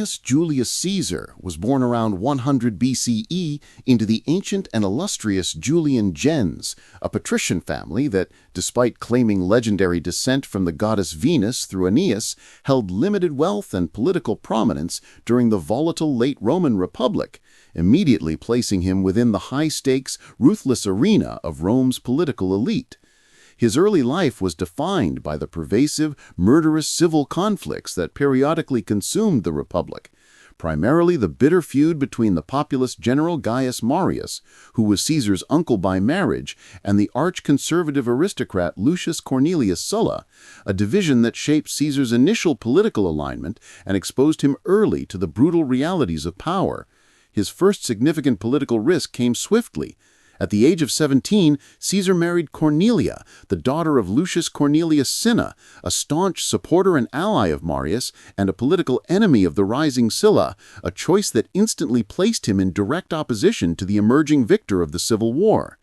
famous Julius Caesar was born around 100 BCE into the ancient and illustrious Julian gens, a patrician family that, despite claiming legendary descent from the goddess Venus through Aeneas, held limited wealth and political prominence during the volatile late Roman Republic, immediately placing him within the high-stakes, ruthless arena of Rome's political elite. His early life was defined by the pervasive, murderous civil conflicts that periodically consumed the Republic, primarily the bitter feud between the populist general Gaius Marius, who was Caesar's uncle by marriage, and the arch-conservative aristocrat Lucius Cornelius Sulla, a division that shaped Caesar's initial political alignment and exposed him early to the brutal realities of power. His first significant political risk came swiftly. At the age of 17, Caesar married Cornelia, the daughter of Lucius Cornelius Cinna, a staunch supporter and ally of Marius and a political enemy of the rising Sulla, a choice that instantly placed him in direct opposition to the emerging victor of the Civil War.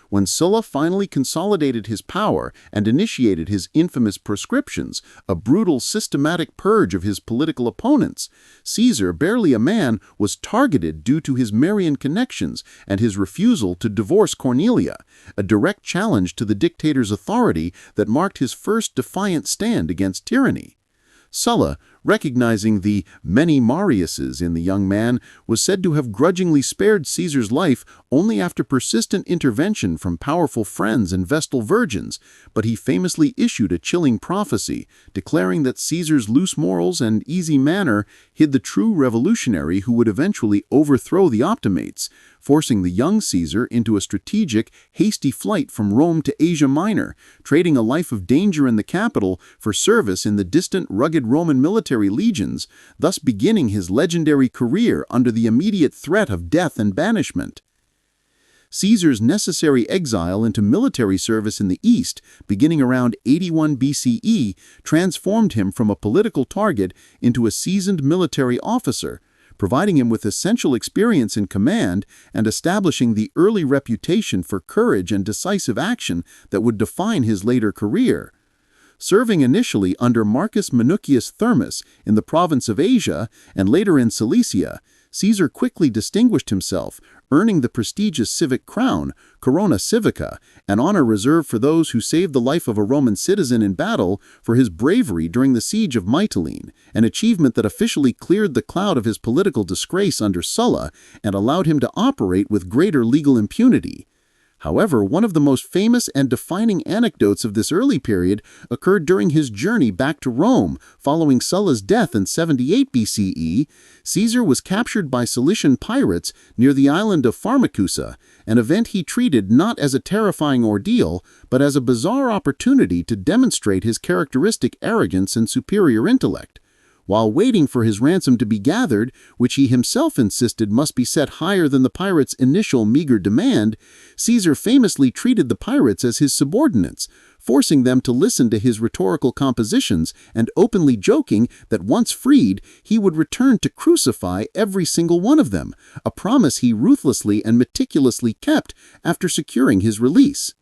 When Sulla finally consolidated his power and initiated his infamous proscriptions, a brutal, systematic purge of his political opponents, Caesar, barely a man, was targeted due to his Marian connections and his refusal to divorce Cornelia, a direct challenge to the dictator's authority that marked his first defiant stand against tyranny. Sulla, recognizing the many Mariuses in the young man, was said to have grudgingly spared Caesar's life only after persistent intervention from powerful friends and Vestal virgins, but he famously issued a chilling prophecy, declaring that Caesar's loose morals and easy manner hid the true revolutionary who would eventually overthrow the Optimates, forcing the young Caesar into a strategic, hasty flight from Rome to Asia Minor, trading a life of danger in the capital for service in the distant, rugged Roman military legions, thus beginning his legendary career under the immediate threat of death and banishment. Caesar's necessary exile into military service in the East, beginning around 81 BCE, transformed him from a political target into a seasoned military officer, providing him with essential experience in command and establishing the early reputation for courage and decisive action that would define his later career. Serving initially under Marcus Minucius Thermus in the province of Asia and later in Cilicia, Caesar quickly distinguished himself, earning the prestigious civic crown, Corona Civica, an honor reserved for those who saved the life of a Roman citizen in battle, for his bravery during the siege of Mytilene, an achievement that officially cleared the cloud of his political disgrace under Sulla and allowed him to operate with greater legal impunity. However, one of the most famous and defining anecdotes of this early period occurred during his journey back to Rome following Sulla's death in 78 BCE. Caesar was captured by Cilician pirates near the island of Pharmacusa, an event he treated not as a terrifying ordeal, but as a bizarre opportunity to demonstrate his characteristic arrogance and superior intellect. While waiting for his ransom to be gathered, which he himself insisted must be set higher than the pirates' initial meager demand, Caesar famously treated the pirates as his subordinates, forcing them to listen to his rhetorical compositions and openly joking that once freed, he would return to crucify every single one of them, a promise he ruthlessly and meticulously kept after securing his release.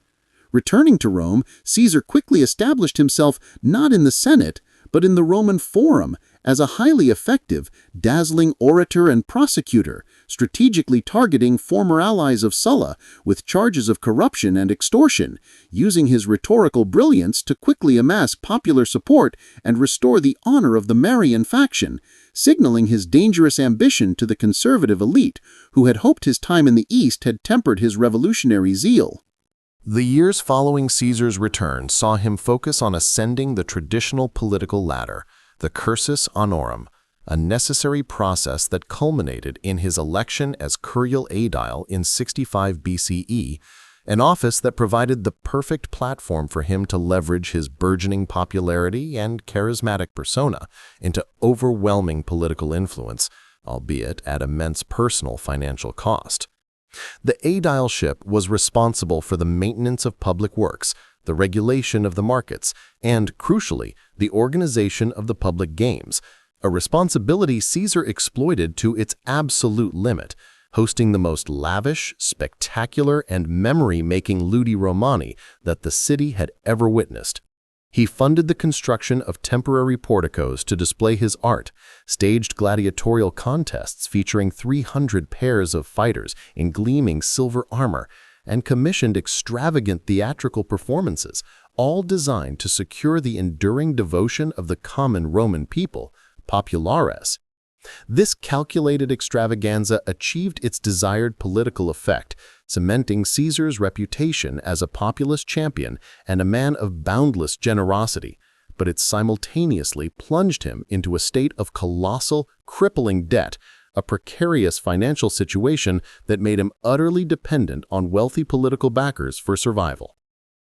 Returning to Rome, Caesar quickly established himself not in the Senate, but in the Roman Forum, as a highly effective, dazzling orator and prosecutor, strategically targeting former allies of Sulla with charges of corruption and extortion, using his rhetorical brilliance to quickly amass popular support and restore the honor of the Marian faction, signaling his dangerous ambition to the conservative elite, who had hoped his time in the East had tempered his revolutionary zeal. The years following Caesar's return saw him focus on ascending the traditional political ladder, the cursus honorum, a necessary process that culminated in his election as curule aedile in 65 BCE, an office that provided the perfect platform for him to leverage his burgeoning popularity and charismatic persona into overwhelming political influence, albeit at immense personal financial cost. The aedileship was responsible for the maintenance of public works, the regulation of the markets, and, crucially, the organization of the public games, a responsibility Caesar exploited to its absolute limit, hosting the most lavish, spectacular, and memory-making ludi Romani that the city had ever witnessed. He funded the construction of temporary porticos to display his art, staged gladiatorial contests featuring 300 pairs of fighters in gleaming silver armor, and commissioned extravagant theatrical performances, all designed to secure the enduring devotion of the common Roman people, populares. This calculated extravaganza achieved its desired political effect, cementing Caesar's reputation as a populist champion and a man of boundless generosity, but it simultaneously plunged him into a state of colossal, crippling debt, a precarious financial situation that made him utterly dependent on wealthy political backers for survival.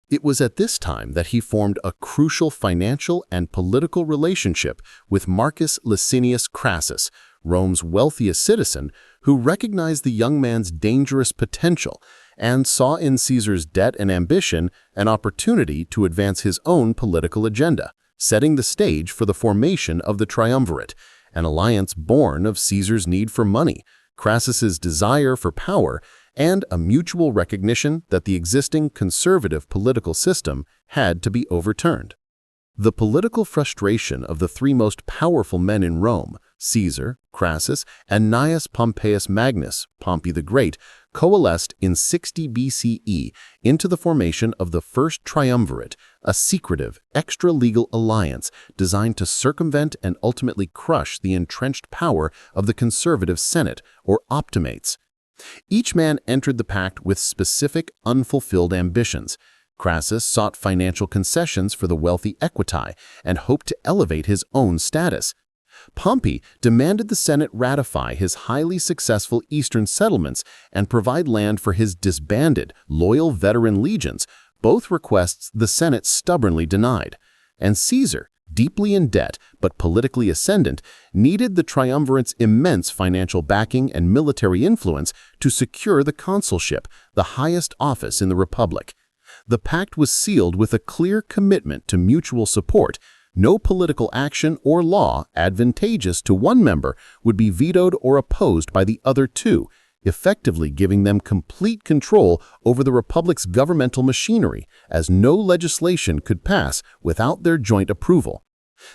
It was at this time that he formed a crucial financial and political relationship with Marcus Licinius Crassus, Rome's wealthiest citizen, who recognized the young man's dangerous potential and saw in Caesar's debt and ambition an opportunity to advance his own political agenda, setting the stage for the formation of the triumvirate, an alliance born of Caesar's need for money, Crassus's desire for power, and a mutual recognition that the existing conservative political system had to be overturned. The political frustration of the three most powerful men in Rome, Caesar, Crassus, and Gnaeus Pompeius Magnus, Pompey the Great, coalesced in 60 BCE into the formation of the First Triumvirate, a secretive, extra-legal alliance designed to circumvent and ultimately crush the entrenched power of the conservative Senate, or optimates. Each man entered the pact with specific, unfulfilled ambitions. Crassus sought financial concessions for the wealthy equiti and hoped to elevate his own status. Pompey demanded the Senate ratify his highly successful eastern settlements and provide land for his disbanded, loyal veteran legions, both requests the Senate stubbornly denied. And Caesar, deeply in debt but politically ascendant, needed the triumvirate's immense financial backing and military influence to secure the consulship, the highest office in the Republic. The pact was sealed with a clear commitment to mutual support. No political action or law advantageous to one member would be vetoed or opposed by the other two, effectively giving them complete control over the Republic's governmental machinery, as no legislation could pass without their joint approval.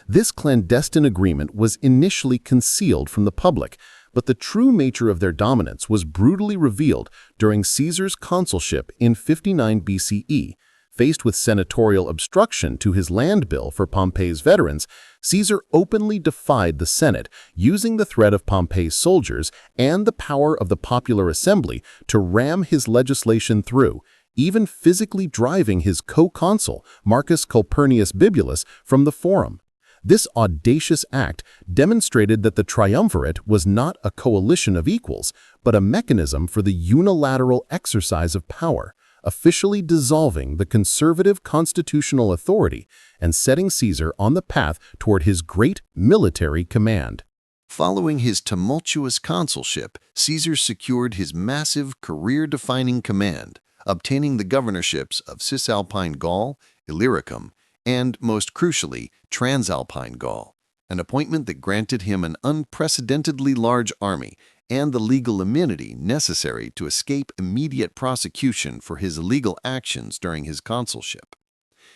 This clandestine agreement was initially concealed from the public, but the true nature of their dominance was brutally revealed during Caesar's consulship in 59 BCE. Faced with senatorial obstruction to his land bill for Pompey's veterans, Caesar openly defied the Senate, using the threat of Pompey's soldiers and the power of the popular assembly to ram his legislation through, even physically driving his co-consul, Marcus Calpurnius Bibulus, from the forum. This audacious act demonstrated that the triumvirate was not a coalition of equals, but a mechanism for the unilateral exercise of power, officially dissolving the conservative constitutional authority and setting Caesar on the path toward his great military command. Following his tumultuous consulship, Caesar secured his massive, career-defining command, obtaining the governorships of Cisalpine Gaul, Illyricum, and, most crucially, Transalpine Gaul, an appointment that granted him an unprecedentedly large army and the legal immunity necessary to escape immediate prosecution for his illegal actions during his consulship.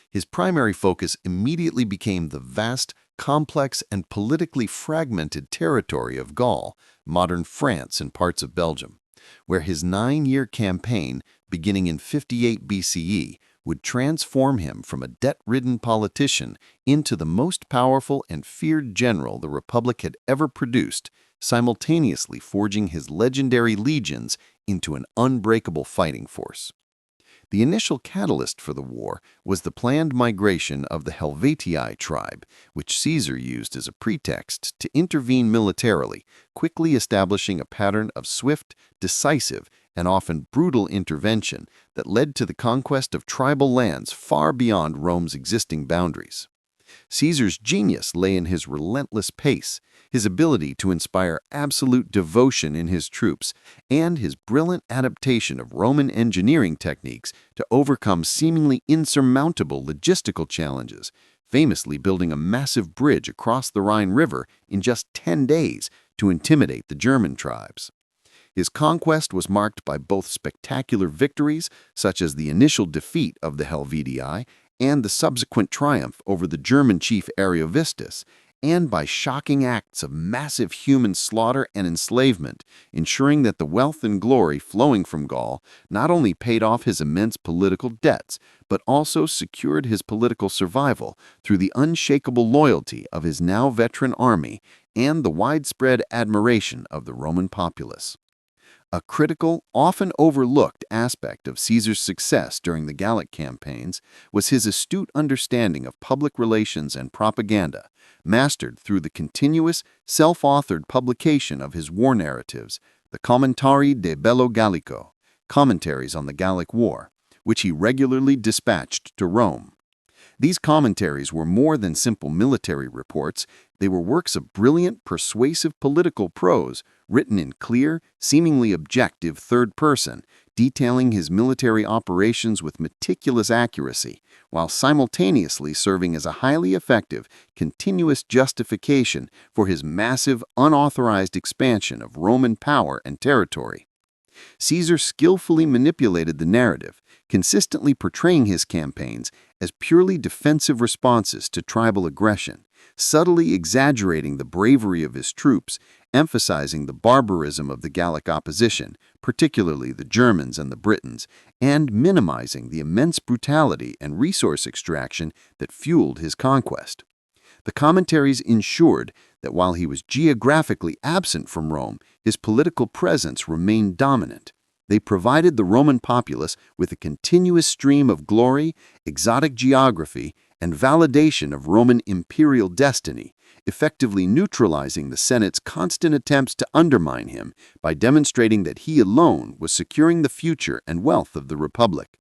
His primary focus immediately became the vast, complex, and politically fragmented territory of Gaul, modern France and parts of Belgium, where his 9-year campaign, beginning in 58 BCE, would transform him from a debt-ridden politician into the most powerful and feared general the Republic had ever produced, simultaneously forging his legendary legions into an unbreakable fighting force. The initial catalyst for the war was the planned migration of the Helvetii tribe, which Caesar used as a pretext to intervene militarily, quickly establishing a pattern of swift, decisive, and often brutal intervention that led to the conquest of tribal lands far beyond Rome's existing boundaries. Caesar's genius lay in his relentless pace, his ability to inspire absolute devotion in his troops, and his brilliant adaptation of Roman engineering techniques to overcome seemingly insurmountable logistical challenges, famously building a massive bridge across the Rhine River in just 10 days to intimidate the German tribes. His conquest was marked by both spectacular victories, such as the initial defeat of the Helvetii, and the subsequent triumph over the German chief Ariovistus, and by shocking acts of massive human slaughter and enslavement, ensuring that the wealth and glory flowing from Gaul not only paid off his immense political debts, but also secured his political survival through the unshakable loyalty of his now veteran army and the widespread admiration of the Roman populace. A critical, often overlooked aspect of Caesar's success during the Gallic campaigns was his astute understanding of public relations and propaganda, mastered through the continuous, self-authored publication of his war narratives, the Commentari de Bello Gallico, commentaries on the Gallic War, which he regularly dispatched to Rome. These commentaries were more than simple military reports. They were works of brilliant, persuasive political prose, written in clear, seemingly objective third person, detailing his military operations with meticulous accuracy, while simultaneously serving as a highly effective, continuous justification for his massive, unauthorized expansion of Roman power and territory. Caesar skillfully manipulated the narrative, consistently portraying his campaigns as purely defensive responses to tribal aggression, subtly exaggerating the bravery of his troops, emphasizing the barbarism of the Gallic opposition, particularly the Germans and the Britons, and minimizing the immense brutality and resource extraction that fueled his conquest. The commentaries ensured that while he was geographically absent from Rome, his political presence remained dominant. They provided the Roman populace with a continuous stream of glory, exotic geography, and validation of Roman imperial destiny, effectively neutralizing the Senate's constant attempts to undermine him by demonstrating that he alone was securing the future and wealth of the Republic.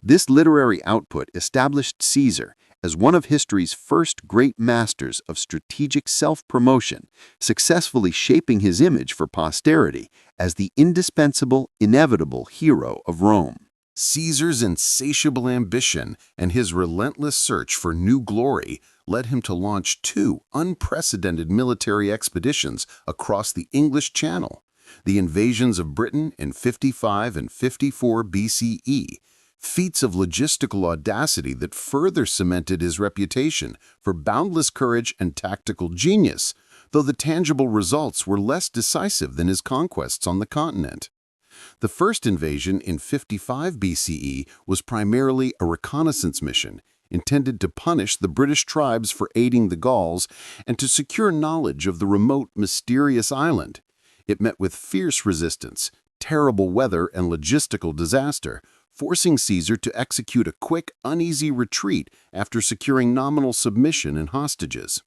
This literary output established Caesar as one of history's first great masters of strategic self-promotion, successfully shaping his image for posterity as the indispensable, inevitable hero of Rome. Caesar's insatiable ambition and his relentless search for new glory led him to launch two unprecedented military expeditions across the English Channel: the invasions of Britain in 55 and 54 BCE, feats of logistical audacity that further cemented his reputation for boundless courage and tactical genius, though the tangible results were less decisive than his conquests on the continent. The first invasion in 55 BCE was primarily a reconnaissance mission intended to punish the British tribes for aiding the Gauls and to secure knowledge of the remote, mysterious island. It met with fierce resistance, terrible weather, and logistical disaster, forcing Caesar to execute a quick, uneasy retreat after securing nominal submission and hostages.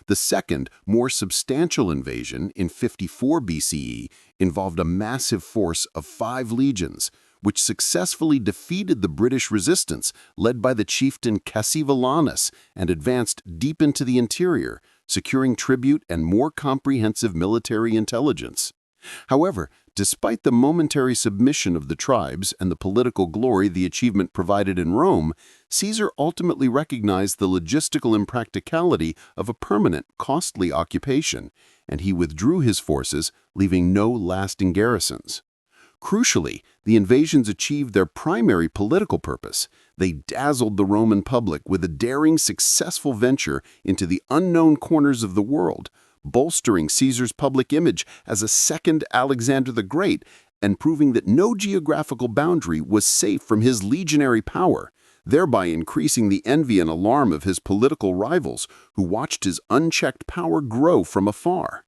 The second, more substantial invasion in 54 BCE involved a massive force of 5 legions, which successfully defeated the British resistance led by the chieftain Cassivellaunus and advanced deep into the interior, securing tribute and more comprehensive military intelligence. However, despite the momentary submission of the tribes and the political glory the achievement provided in Rome, Caesar ultimately recognized the logistical impracticality of a permanent, costly occupation, and he withdrew his forces, leaving no lasting garrisons. Crucially, the invasions achieved their primary political purpose. They dazzled the Roman public with a daring, successful venture into the unknown corners of the world, bolstering Caesar's public image as a second Alexander the Great and proving that no geographical boundary was safe from his legionary power, thereby increasing the envy and alarm of his political rivals who watched his unchecked power grow from afar.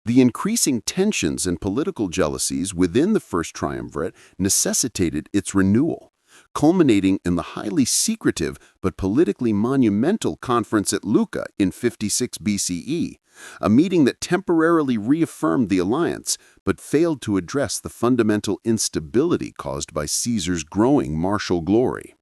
The increasing tensions and political jealousies within the First Triumvirate necessitated its renewal, culminating in the highly secretive but politically monumental conference at Lucca in 56 BCE, a meeting that temporarily reaffirmed the alliance but failed to address the fundamental instability caused by Caesar's growing martial glory.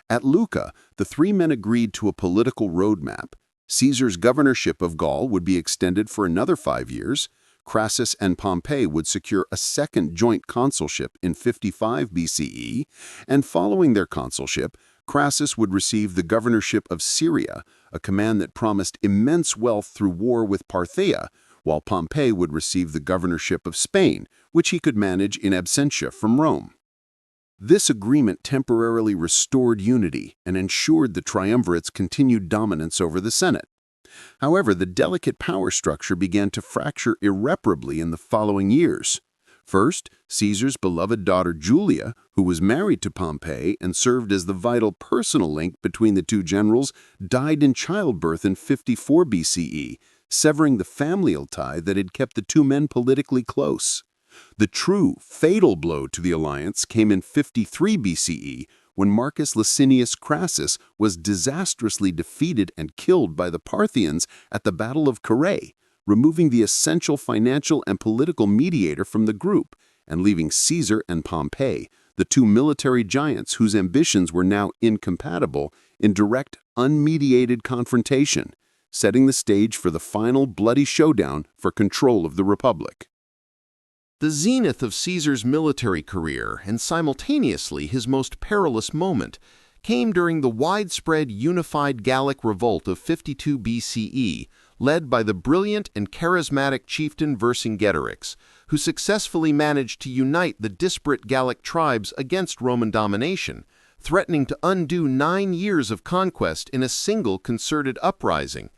At Lucca, the three men agreed to a political roadmap. Caesar's governorship of Gaul would be extended for another 5 years. Crassus and Pompey would secure a second joint consulship in 55 BCE, and following their consulship, Crassus would receive the governorship of Syria, a command that promised immense wealth through war with Parthia, while Pompey would receive the governorship of Spain, which he could manage in absentia from Rome. This agreement temporarily restored unity and ensured the triumvirate's continued dominance over the Senate. However, the delicate power structure began to fracture irreparably in the following years. First, Caesar's beloved daughter Julia, who was married to Pompey and served as the vital personal link between the two generals, died in childbirth in 54 BCE, severing the familial tie that had kept the two men politically close. The true, fatal blow to the alliance came in 53 BCE, when Marcus Licinius Crassus was disastrously defeated and killed by the Parthians at the Battle of Carrhae, removing the essential financial and political mediator from the group, and leaving Caesar and Pompey, the two military giants whose ambitions were now incompatible, in direct, unmediated confrontation, setting the stage for the final bloody showdown for control of the Republic. The zenith of Caesar's military career, and simultaneously his most perilous moment, came during the widespread unified Gallic revolt of 52 BCE, led by the brilliant and charismatic chieftain Vercingetorix, who successfully managed to unite the disparate Gallic tribes against Roman domination, threatening to undo 9 years of conquest in a single concerted uprising.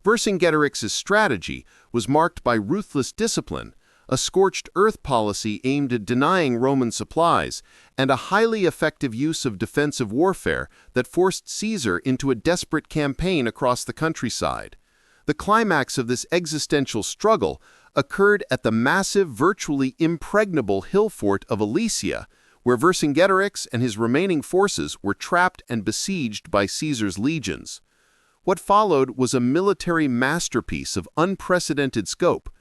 Vercingetorix's strategy was marked by ruthless discipline, a scorched earth policy aimed at denying Roman supplies, and a highly effective use of defensive warfare that forced Caesar into a desperate campaign across the countryside. The climax of this existential struggle occurred at the massive, virtually impregnable hill fort of Alesia, where Vercingetorix and his remaining forces were trapped and besieged by Caesar's legions. What followed was a military masterpiece of unprecedented scope.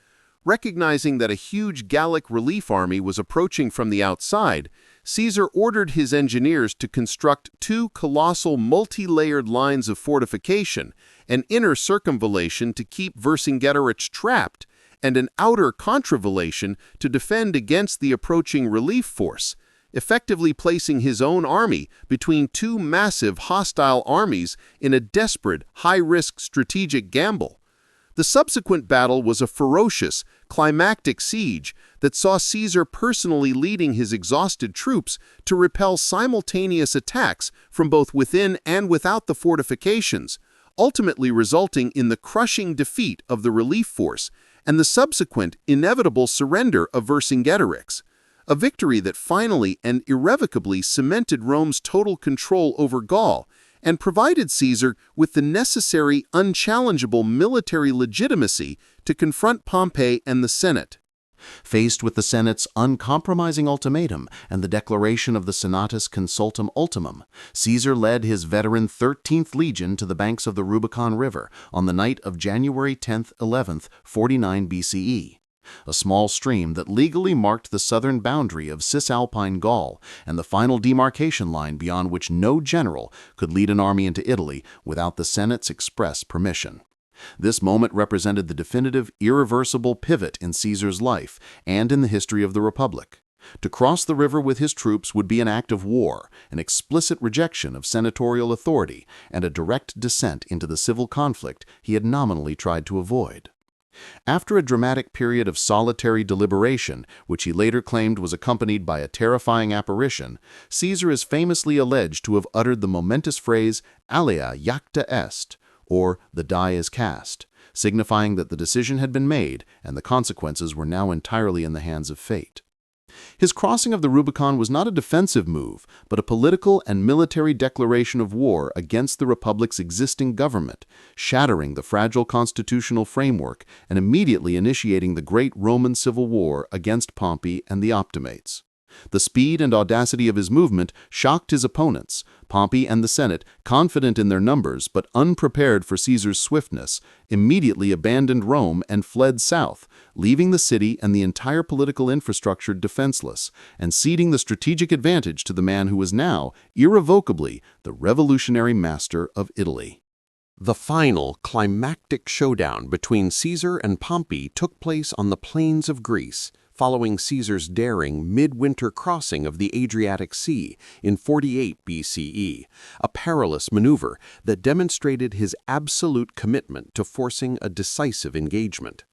Recognizing that a huge Gallic relief army was approaching from the outside, Caesar ordered his engineers to construct 2 colossal multi-layered lines of fortification, an inner circumvallation to keep Vercingetorix trapped, and an outer contravallation to defend against the approaching relief force, effectively placing his own army between 2 massive hostile armies in a desperate, high-risk strategic gamble. The subsequent battle was a ferocious, climactic siege that saw Caesar personally leading his exhausted troops to repel simultaneous attacks from both within and without the fortifications, ultimately resulting in the crushing defeat of the relief force and the subsequent inevitable surrender of Vercingetorix, a victory that finally and irrevocably cemented Rome's total control over Gaul and provided Caesar with the necessary, unchallengeable military legitimacy to confront Pompey and the Senate. Faced with the Senate's uncompromising ultimatum and the declaration of the Senatus Consultum Ultimum, Caesar led his veteran 13th Legion to the banks of the Rubicon River on the night of January 10th, 11th, 49 BCE. A small stream that legally marked the southern boundary of Cisalpine Gaul and the final demarcation line beyond which no general could lead an army into Italy without the Senate's express permission. This moment represented the definitive, irreversible pivot in Caesar's life and in the history of the Republic. To cross the river with his troops would be an act of war, an explicit rejection of senatorial authority, and a direct descent into the civil conflict he had nominally tried to avoid. After a dramatic period of solitary deliberation, which he later claimed was accompanied by a terrifying apparition, Caesar is famously alleged to have uttered the momentous phrase "Alea jacta est," or "the die is cast," signifying that the decision had been made and the consequences were now entirely in the hands of fate. His crossing of the Rubicon was not a defensive move, but a political and military declaration of war against the Republic's existing government, shattering the fragile constitutional framework and immediately initiating the great Roman civil war against Pompey and the Optimates. The speed and audacity of his movement shocked his opponents. Pompey and the Senate, confident in their numbers but unprepared for Caesar's swiftness, immediately abandoned Rome and fled south, leaving the city and the entire political infrastructure defenseless, and ceding the strategic advantage to the man who was now, irrevocably, the revolutionary master of Italy. The final, climactic showdown between Caesar and Pompey took place on the plains of Greece, following Caesar's daring midwinter crossing of the Adriatic Sea in 48 BCE, a perilous maneuver that demonstrated his absolute commitment to forcing a decisive engagement.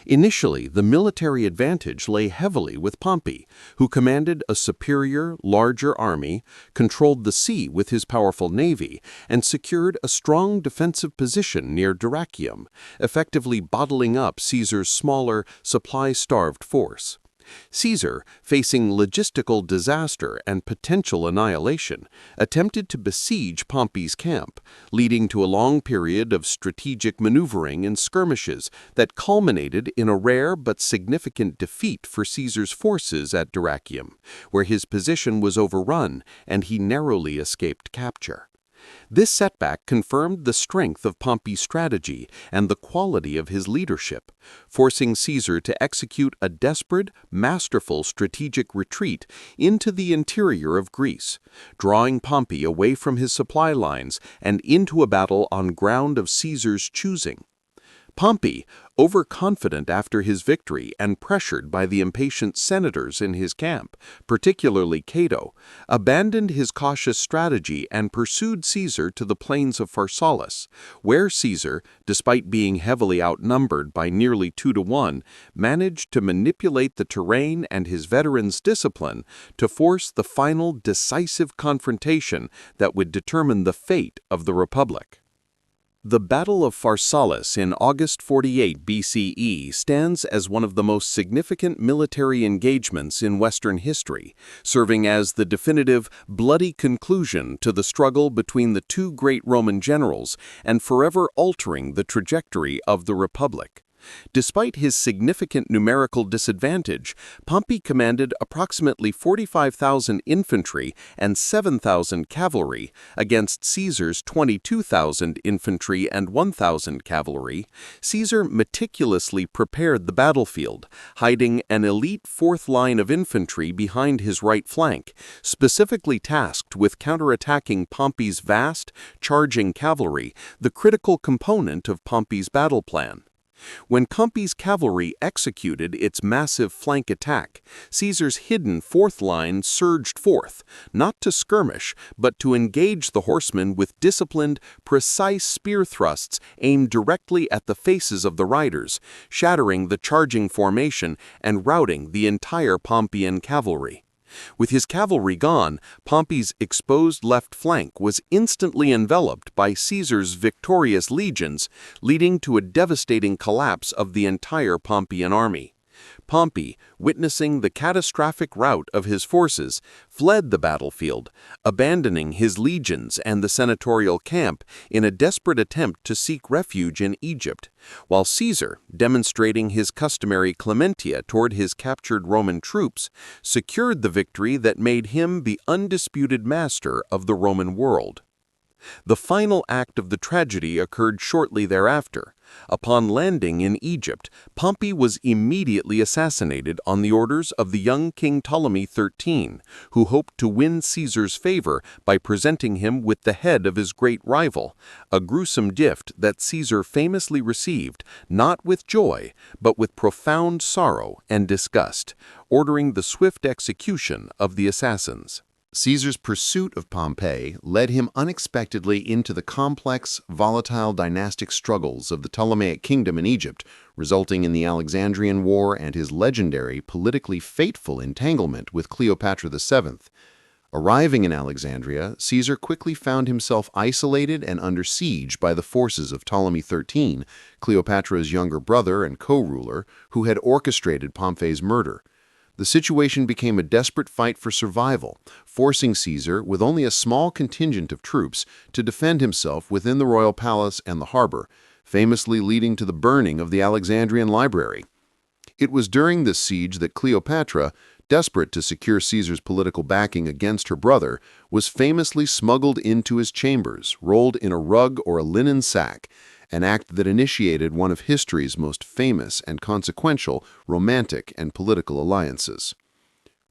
Initially, the military advantage lay heavily with Pompey, who commanded a superior, larger army, controlled the sea with his powerful navy, and secured a strong defensive position near Dyrrhachium, effectively bottling up Caesar's smaller, supply-starved force. Caesar, facing logistical disaster and potential annihilation, attempted to besiege Pompey's camp, leading to a long period of strategic maneuvering and skirmishes that culminated in a rare but significant defeat for Caesar's forces at Dyrrhachium, where his position was overrun and he narrowly escaped capture. This setback confirmed the strength of Pompey's strategy and the quality of his leadership, forcing Caesar to execute a desperate, masterful strategic retreat into the interior of Greece, drawing Pompey away from his supply lines and into a battle on ground of Caesar's choosing. Pompey, overconfident after his victory and pressured by the impatient senators in his camp, particularly Cato, abandoned his cautious strategy and pursued Caesar to the plains of Pharsalus, where Caesar, despite being heavily outnumbered by nearly 2-to-1, managed to manipulate the terrain and his veterans' discipline to force the final decisive confrontation that would determine the fate of the Republic. The Battle of Pharsalus in August 48 BCE stands as one of the most significant military engagements in Western history, serving as the definitive, bloody conclusion to the struggle between the two great Roman generals and forever altering the trajectory of the Republic. Despite his significant numerical disadvantage, Pompey commanded approximately 45,000 infantry and 7,000 cavalry against Caesar's 22,000 infantry and 1,000 cavalry. Caesar meticulously prepared the battlefield, hiding an elite fourth line of infantry behind his right flank, specifically tasked with counterattacking Pompey's vast, charging cavalry, the critical component of Pompey's battle plan. When Pompey's cavalry executed its massive flank attack, Caesar's hidden fourth line surged forth, not to skirmish, but to engage the horsemen with disciplined, precise spear thrusts aimed directly at the faces of the riders, shattering the charging formation and routing the entire Pompeian cavalry. With his cavalry gone, Pompey's exposed left flank was instantly enveloped by Caesar's victorious legions, leading to a devastating collapse of the entire Pompeian army. Pompey, witnessing the catastrophic rout of his forces, fled the battlefield, abandoning his legions and the senatorial camp in a desperate attempt to seek refuge in Egypt, while Caesar, demonstrating his customary clementia toward his captured Roman troops, secured the victory that made him the undisputed master of the Roman world. The final act of the tragedy occurred shortly thereafter. Upon landing in Egypt, Pompey was immediately assassinated on the orders of the young King Ptolemy XIII, who hoped to win Caesar's favor by presenting him with the head of his great rival, a gruesome gift that Caesar famously received not with joy, but with profound sorrow and disgust, ordering the swift execution of the assassins. Caesar's pursuit of Pompeii led him unexpectedly into the complex, volatile dynastic struggles of the Ptolemaic kingdom in Egypt, resulting in the Alexandrian War and his legendary, politically fateful entanglement with Cleopatra VII. Arriving in Alexandria, Caesar quickly found himself isolated and under siege by the forces of Ptolemy XIII, Cleopatra's younger brother and co-ruler, who had orchestrated Pompey's murder. The situation became a desperate fight for survival, forcing Caesar, with only a small contingent of troops, to defend himself within the royal palace and the harbor, famously leading to the burning of the Alexandrian library. It was during this siege that Cleopatra, desperate to secure Caesar's political backing against her brother, was famously smuggled into his chambers, rolled in a rug or a linen sack, an act that initiated one of history's most famous and consequential romantic and political alliances.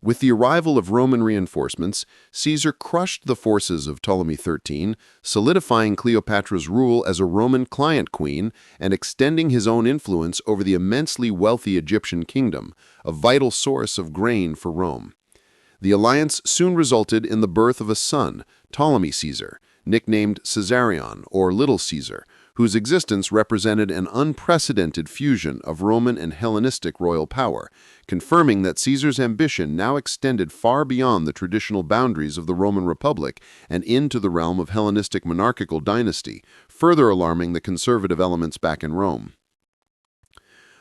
With the arrival of Roman reinforcements, Caesar crushed the forces of Ptolemy XIII, solidifying Cleopatra's rule as a Roman client queen and extending his own influence over the immensely wealthy Egyptian kingdom, a vital source of grain for Rome. The alliance soon resulted in the birth of a son, Ptolemy Caesar, nicknamed Caesarion or Little Caesar, whose existence represented an unprecedented fusion of Roman and Hellenistic royal power, confirming that Caesar's ambition now extended far beyond the traditional boundaries of the Roman Republic and into the realm of Hellenistic monarchical dynasty, further alarming the conservative elements back in Rome.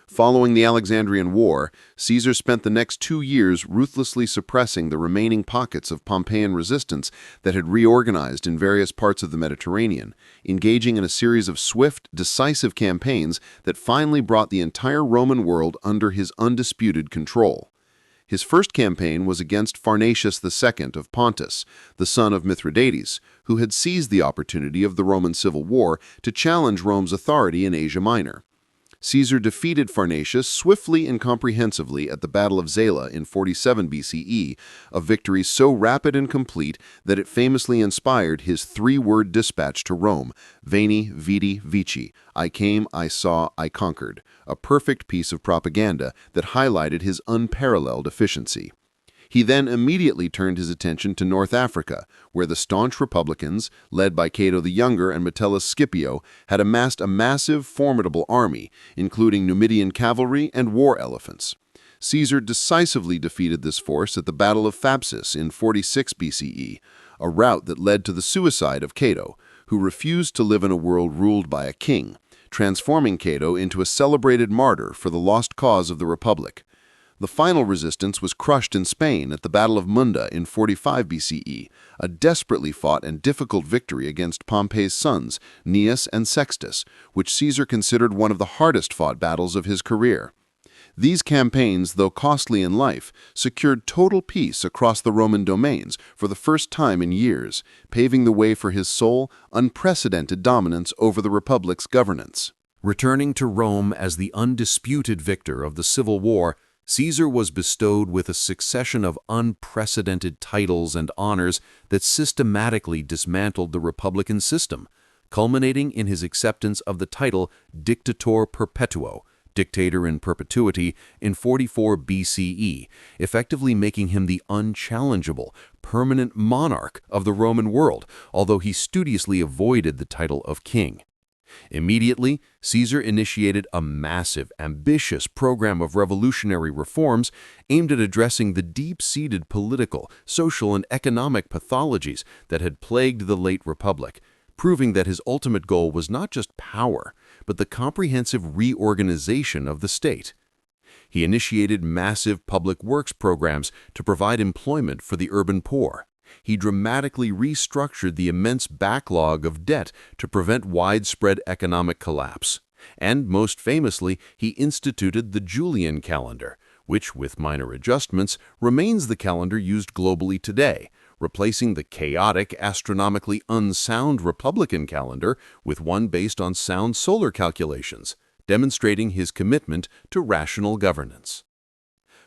Following the Alexandrian War, Caesar spent the next 2 years ruthlessly suppressing the remaining pockets of Pompeian resistance that had reorganized in various parts of the Mediterranean, engaging in a series of swift, decisive campaigns that finally brought the entire Roman world under his undisputed control. His first campaign was against Pharnacius II of Pontus, the son of Mithridates, who had seized the opportunity of the Roman Civil War to challenge Rome's authority in Asia Minor. Caesar defeated Pharnacius swiftly and comprehensively at the Battle of Zela in 47 BCE, a victory so rapid and complete that it famously inspired his 3-word dispatch to Rome, Veni, Vidi, Vici, I came, I saw, I conquered, a perfect piece of propaganda that highlighted his unparalleled efficiency. He then immediately turned his attention to North Africa, where the staunch Republicans, led by Cato the Younger and Metellus Scipio, had amassed a massive, formidable army, including Numidian cavalry and war elephants. Caesar decisively defeated this force at the Battle of Phasis in 46 BCE, a rout that led to the suicide of Cato, who refused to live in a world ruled by a king, transforming Cato into a celebrated martyr for the lost cause of the Republic. The final resistance was crushed in Spain at the Battle of Munda in 45 BCE, a desperately fought and difficult victory against Pompey's sons, Gnaeus and Sextus, which Caesar considered one of the hardest-fought battles of his career. These campaigns, though costly in life, secured total peace across the Roman domains for the first time in years, paving the way for his sole, unprecedented dominance over the Republic's governance. Returning to Rome as the undisputed victor of the Civil War, Caesar was bestowed with a succession of unprecedented titles and honors that systematically dismantled the republican system, culminating in his acceptance of the title Dictator Perpetuo, dictator in perpetuity, in 44 BCE, effectively making him the unchallengeable, permanent monarch of the Roman world, although he studiously avoided the title of king. Immediately, Caesar initiated a massive, ambitious program of revolutionary reforms aimed at addressing the deep-seated political, social, and economic pathologies that had plagued the late Republic, proving that his ultimate goal was not just power, but the comprehensive reorganization of the state. He initiated massive public works programs to provide employment for the urban poor. He dramatically restructured the immense backlog of debt to prevent widespread economic collapse. And most famously, he instituted the Julian calendar, which, with minor adjustments, remains the calendar used globally today, replacing the chaotic, astronomically unsound Republican calendar with one based on sound solar calculations, demonstrating his commitment to rational governance.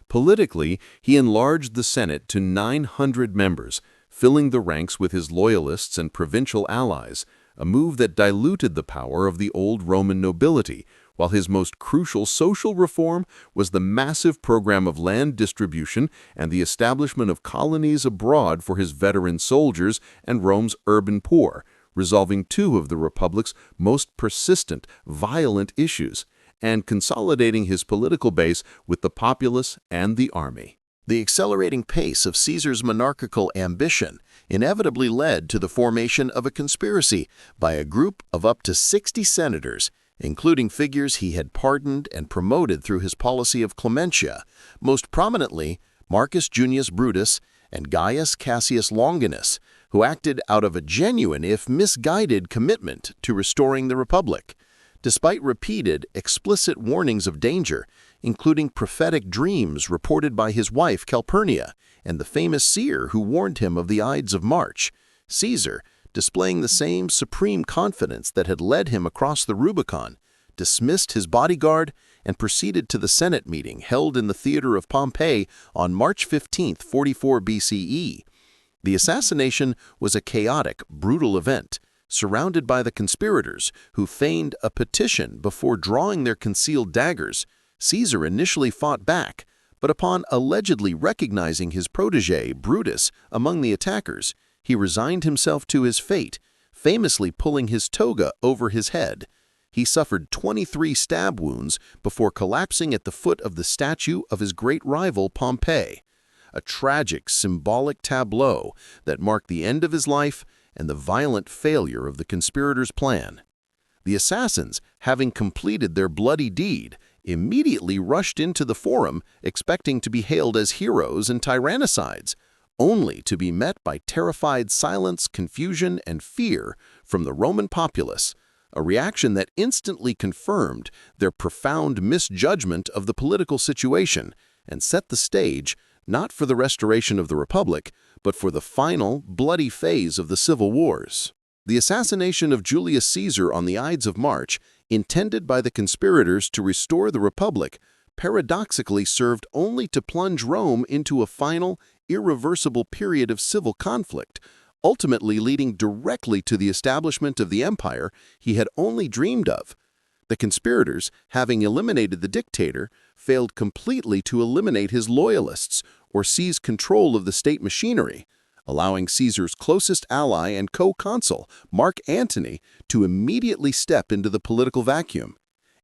Politically, he enlarged the Senate to 900 members, filling the ranks with his loyalists and provincial allies, a move that diluted the power of the old Roman nobility, while his most crucial social reform was the massive program of land distribution and the establishment of colonies abroad for his veteran soldiers and Rome's urban poor, resolving 2 of the Republic's most persistent, violent issues, and consolidating his political base with the populace and the army. The accelerating pace of Caesar's monarchical ambition inevitably led to the formation of a conspiracy by a group of up to 60 senators, including figures he had pardoned and promoted through his policy of clementia, most prominently Marcus Junius Brutus and Gaius Cassius Longinus, who acted out of a genuine, if misguided, commitment to restoring the Republic. Despite repeated, explicit warnings of danger, including prophetic dreams reported by his wife Calpurnia and the famous seer who warned him of the Ides of March, Caesar, displaying the same supreme confidence that had led him across the Rubicon, dismissed his bodyguard and proceeded to the Senate meeting held in the theater of Pompeii on March 15, 44 BCE. The assassination was a chaotic, brutal event, surrounded by the conspirators, who feigned a petition before drawing their concealed daggers. Caesar initially fought back, but upon allegedly recognizing his protege, Brutus, among the attackers, he resigned himself to his fate, famously pulling his toga over his head, He suffered 23 stab wounds before collapsing at the foot of the statue of his great rival Pompey, a tragic, symbolic tableau that marked the end of his life and the violent failure of the conspirators' plan. The assassins, having completed their bloody deed, immediately rushed into the forum expecting to be hailed as heroes and tyrannicides, only to be met by terrified silence, confusion, and fear from the Roman populace, a reaction that instantly confirmed their profound misjudgment of the political situation and set the stage not for the restoration of the Republic, but for the final, bloody phase of the civil wars. The assassination of Julius Caesar on the Ides of March, intended by the conspirators to restore the Republic, paradoxically served only to plunge Rome into a final, irreversible period of civil conflict, ultimately leading directly to the establishment of the empire he had only dreamed of. The conspirators, having eliminated the dictator, failed completely to eliminate his loyalists or seize control of the state machinery, allowing Caesar's closest ally and co-consul, Mark Antony, to immediately step into the political vacuum.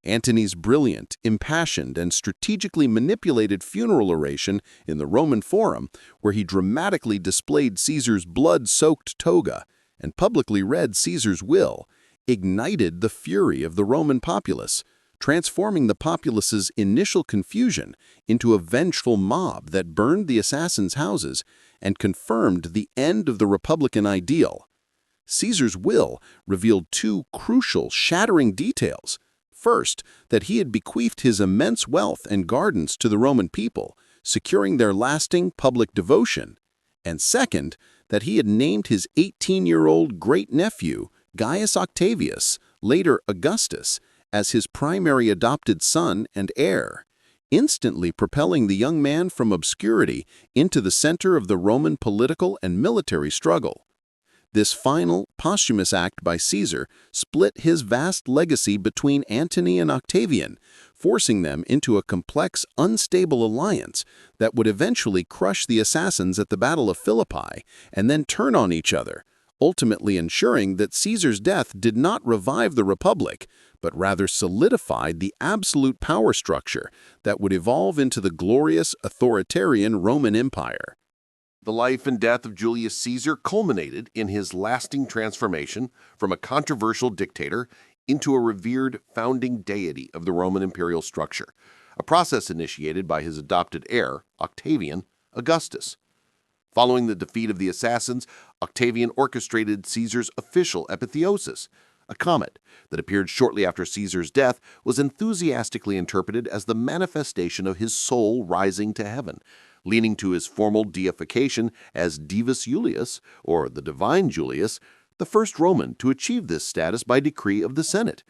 Antony's brilliant, impassioned, and strategically manipulated funeral oration in the Roman Forum, where he dramatically displayed Caesar's blood-soaked toga and publicly read Caesar's will, ignited the fury of the Roman populace, transforming the populace's initial confusion into a vengeful mob that burned the assassins' houses and confirmed the end of the Republican ideal. Caesar's will revealed two crucial, shattering details. First, that he had bequeathed his immense wealth and gardens to the Roman people, securing their lasting public devotion. And second, that he had named his 18-year-old great-nephew, Gaius Octavius, later Augustus, as his primary adopted son and heir, instantly propelling the young man from obscurity into the center of the Roman political and military struggle. This final, posthumous act by Caesar split his vast legacy between Antony and Octavian, forcing them into a complex, unstable alliance that would eventually crush the assassins at the Battle of Philippi and then turn on each other, ultimately ensuring that Caesar's death did not revive the Republic, but rather solidified the absolute power structure that would evolve into the glorious, authoritarian Roman Empire. The life and death of Julius Caesar culminated in his lasting transformation from a controversial dictator into a revered founding deity of the Roman imperial structure, a process initiated by his adopted heir, Octavian Augustus. Following the defeat of the assassins, Octavian orchestrated Caesar's official apotheosis. A comet that appeared shortly after Caesar's death was enthusiastically interpreted as the manifestation of his soul rising to heaven, leading to his formal deification as Divus Julius, or the Divine Julius, the first Roman to achieve this status by decree of the Senate.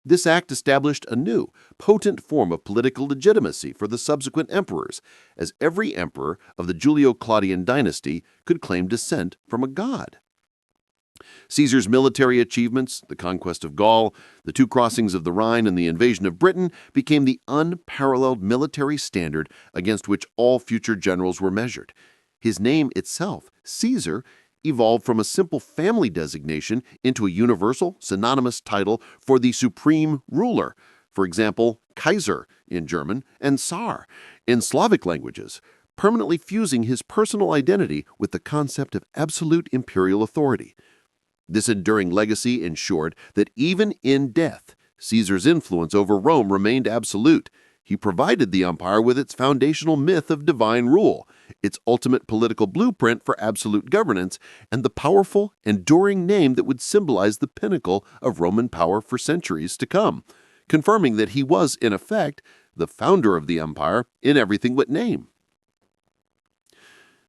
This act established a new, potent form of political legitimacy for the subsequent emperors, as every emperor of the Julio-Claudian dynasty could claim descent from a god. Caesar's military achievements, the conquest of Gaul, the two crossings of the Rhine, and the invasion of Britain became the unparalleled military standard against which all future generals were measured. His name itself, Caesar, evolved from a simple family designation into a universal, synonymous title for the supreme ruler. For example, Kaiser in German and Tsar in Slavic languages, permanently fusing his personal identity with the concept of absolute imperial authority. This enduring legacy ensured that even in death, Caesar's influence over Rome remained absolute. He provided the empire with its foundational myth of divine rule, its ultimate political blueprint for absolute governance, and the powerful, enduring name that would symbolize the pinnacle of Roman power for centuries to come, confirming that he was, in effect, the founder of the empire in everything but name.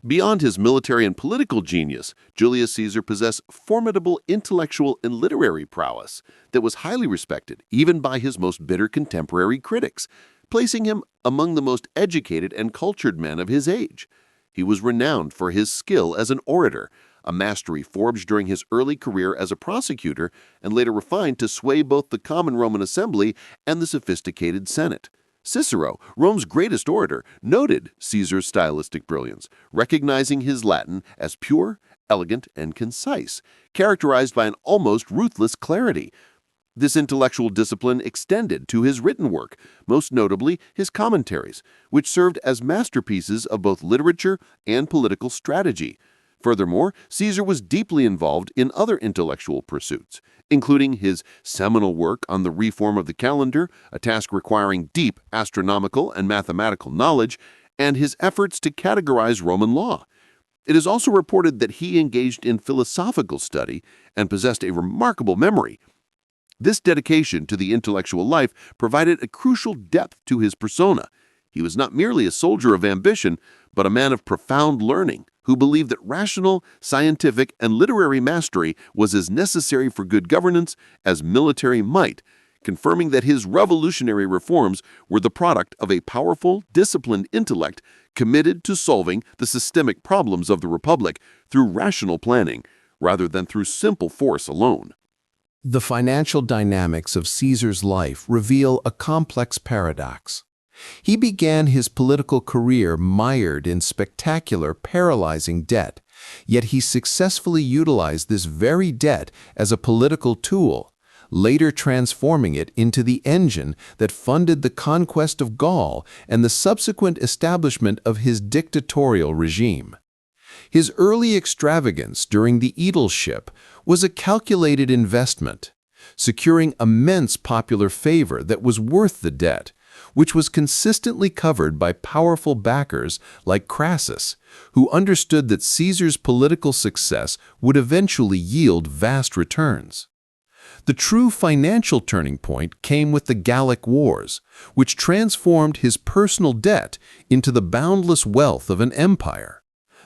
Beyond his military and political genius, Julius Caesar possessed formidable intellectual and literary prowess that was highly respected even by his most bitter contemporary critics, placing him among the most educated and cultured men of his age. He was renowned for his skill as an orator, a mastery forged during his early career as a prosecutor and later refined to sway both the common Roman assembly and the sophisticated Senate. Cicero, Rome's greatest orator, noted Caesar's stylistic brilliance, recognizing his Latin as pure, elegant, and concise, characterized by an almost ruthless clarity. This intellectual discipline extended to his written work, most notably his commentaries, which served as masterpieces of both literature and political strategy. Furthermore, Caesar was deeply involved in other intellectual pursuits, including his seminal work on the reform of the calendar, a task requiring deep astronomical and mathematical knowledge, and his efforts to categorize Roman law. It is also reported that he engaged in philosophical study and possessed a remarkable memory. This dedication to the intellectual life provided a crucial depth to his persona. He was not merely a soldier of ambition, but a man of profound learning who believed that rational, scientific, and literary mastery was as necessary for good governance as military might, confirming that his revolutionary reforms were the product of a powerful, disciplined intellect committed to solving the systemic problems of the Republic through rational planning, rather than through simple force alone. The financial dynamics of Caesar's life reveal a complex paradox. He began his political career mired in spectacular, paralyzing debt, yet he successfully utilized this very debt as a political tool, later transforming it into the engine that funded the conquest of Gaul and the subsequent establishment of his dictatorial regime. His early extravagance during the aedileship was a calculated investment, securing immense popular favor that was worth the debt, which was consistently covered by powerful backers like Crassus, who understood that Caesar's political success would eventually yield vast returns. The true financial turning point came with the Gallic Wars, which transformed his personal debt into the boundless wealth of an empire.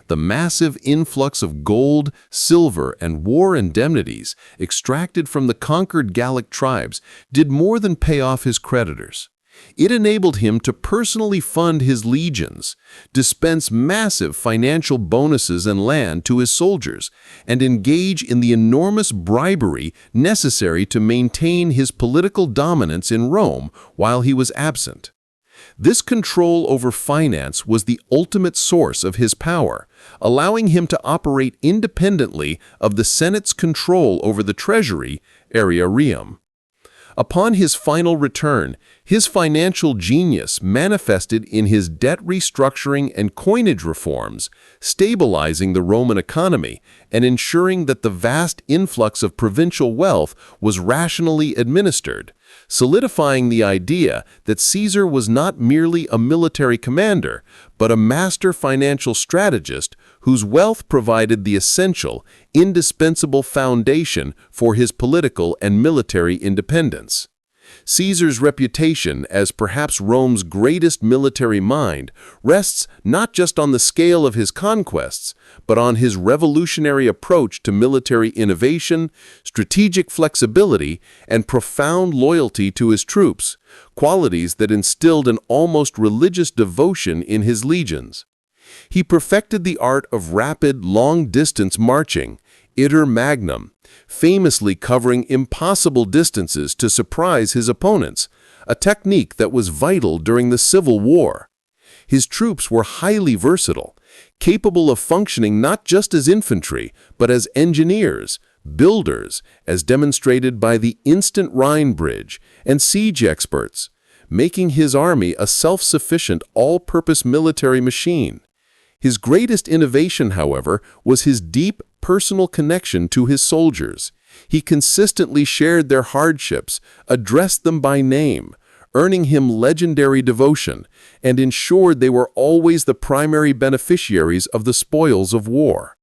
The massive influx of gold, silver, and war indemnities extracted from the conquered Gallic tribes did more than pay off his creditors. It enabled him to personally fund his legions, dispense massive financial bonuses and land to his soldiers, and engage in the enormous bribery necessary to maintain his political dominance in Rome while he was absent. This control over finance was the ultimate source of his power, allowing him to operate independently of the Senate's control over the treasury, area reum. Upon his final return, his financial genius manifested in his debt restructuring and coinage reforms, stabilizing the Roman economy and ensuring that the vast influx of provincial wealth was rationally administered, solidifying the idea that Caesar was not merely a military commander, but a master financial strategist whose wealth provided the essential, indispensable foundation for his political and military independence. Caesar's reputation as perhaps Rome's greatest military mind rests not just on the scale of his conquests, but on his revolutionary approach to military innovation, strategic flexibility, and profound loyalty to his troops, qualities that instilled an almost religious devotion in his legions. He perfected the art of rapid, long-distance marching, iter magnum, famously covering impossible distances to surprise his opponents, a technique that was vital during the Civil War. His troops were highly versatile, capable of functioning not just as infantry, but as engineers, builders, as demonstrated by the instant Rhine Bridge, and siege experts, making his army a self-sufficient, all-purpose military machine. His greatest innovation, however, was his deep personal connection to his soldiers. He consistently shared their hardships, addressed them by name, earning him legendary devotion, and ensured they were always the primary beneficiaries of the spoils of war.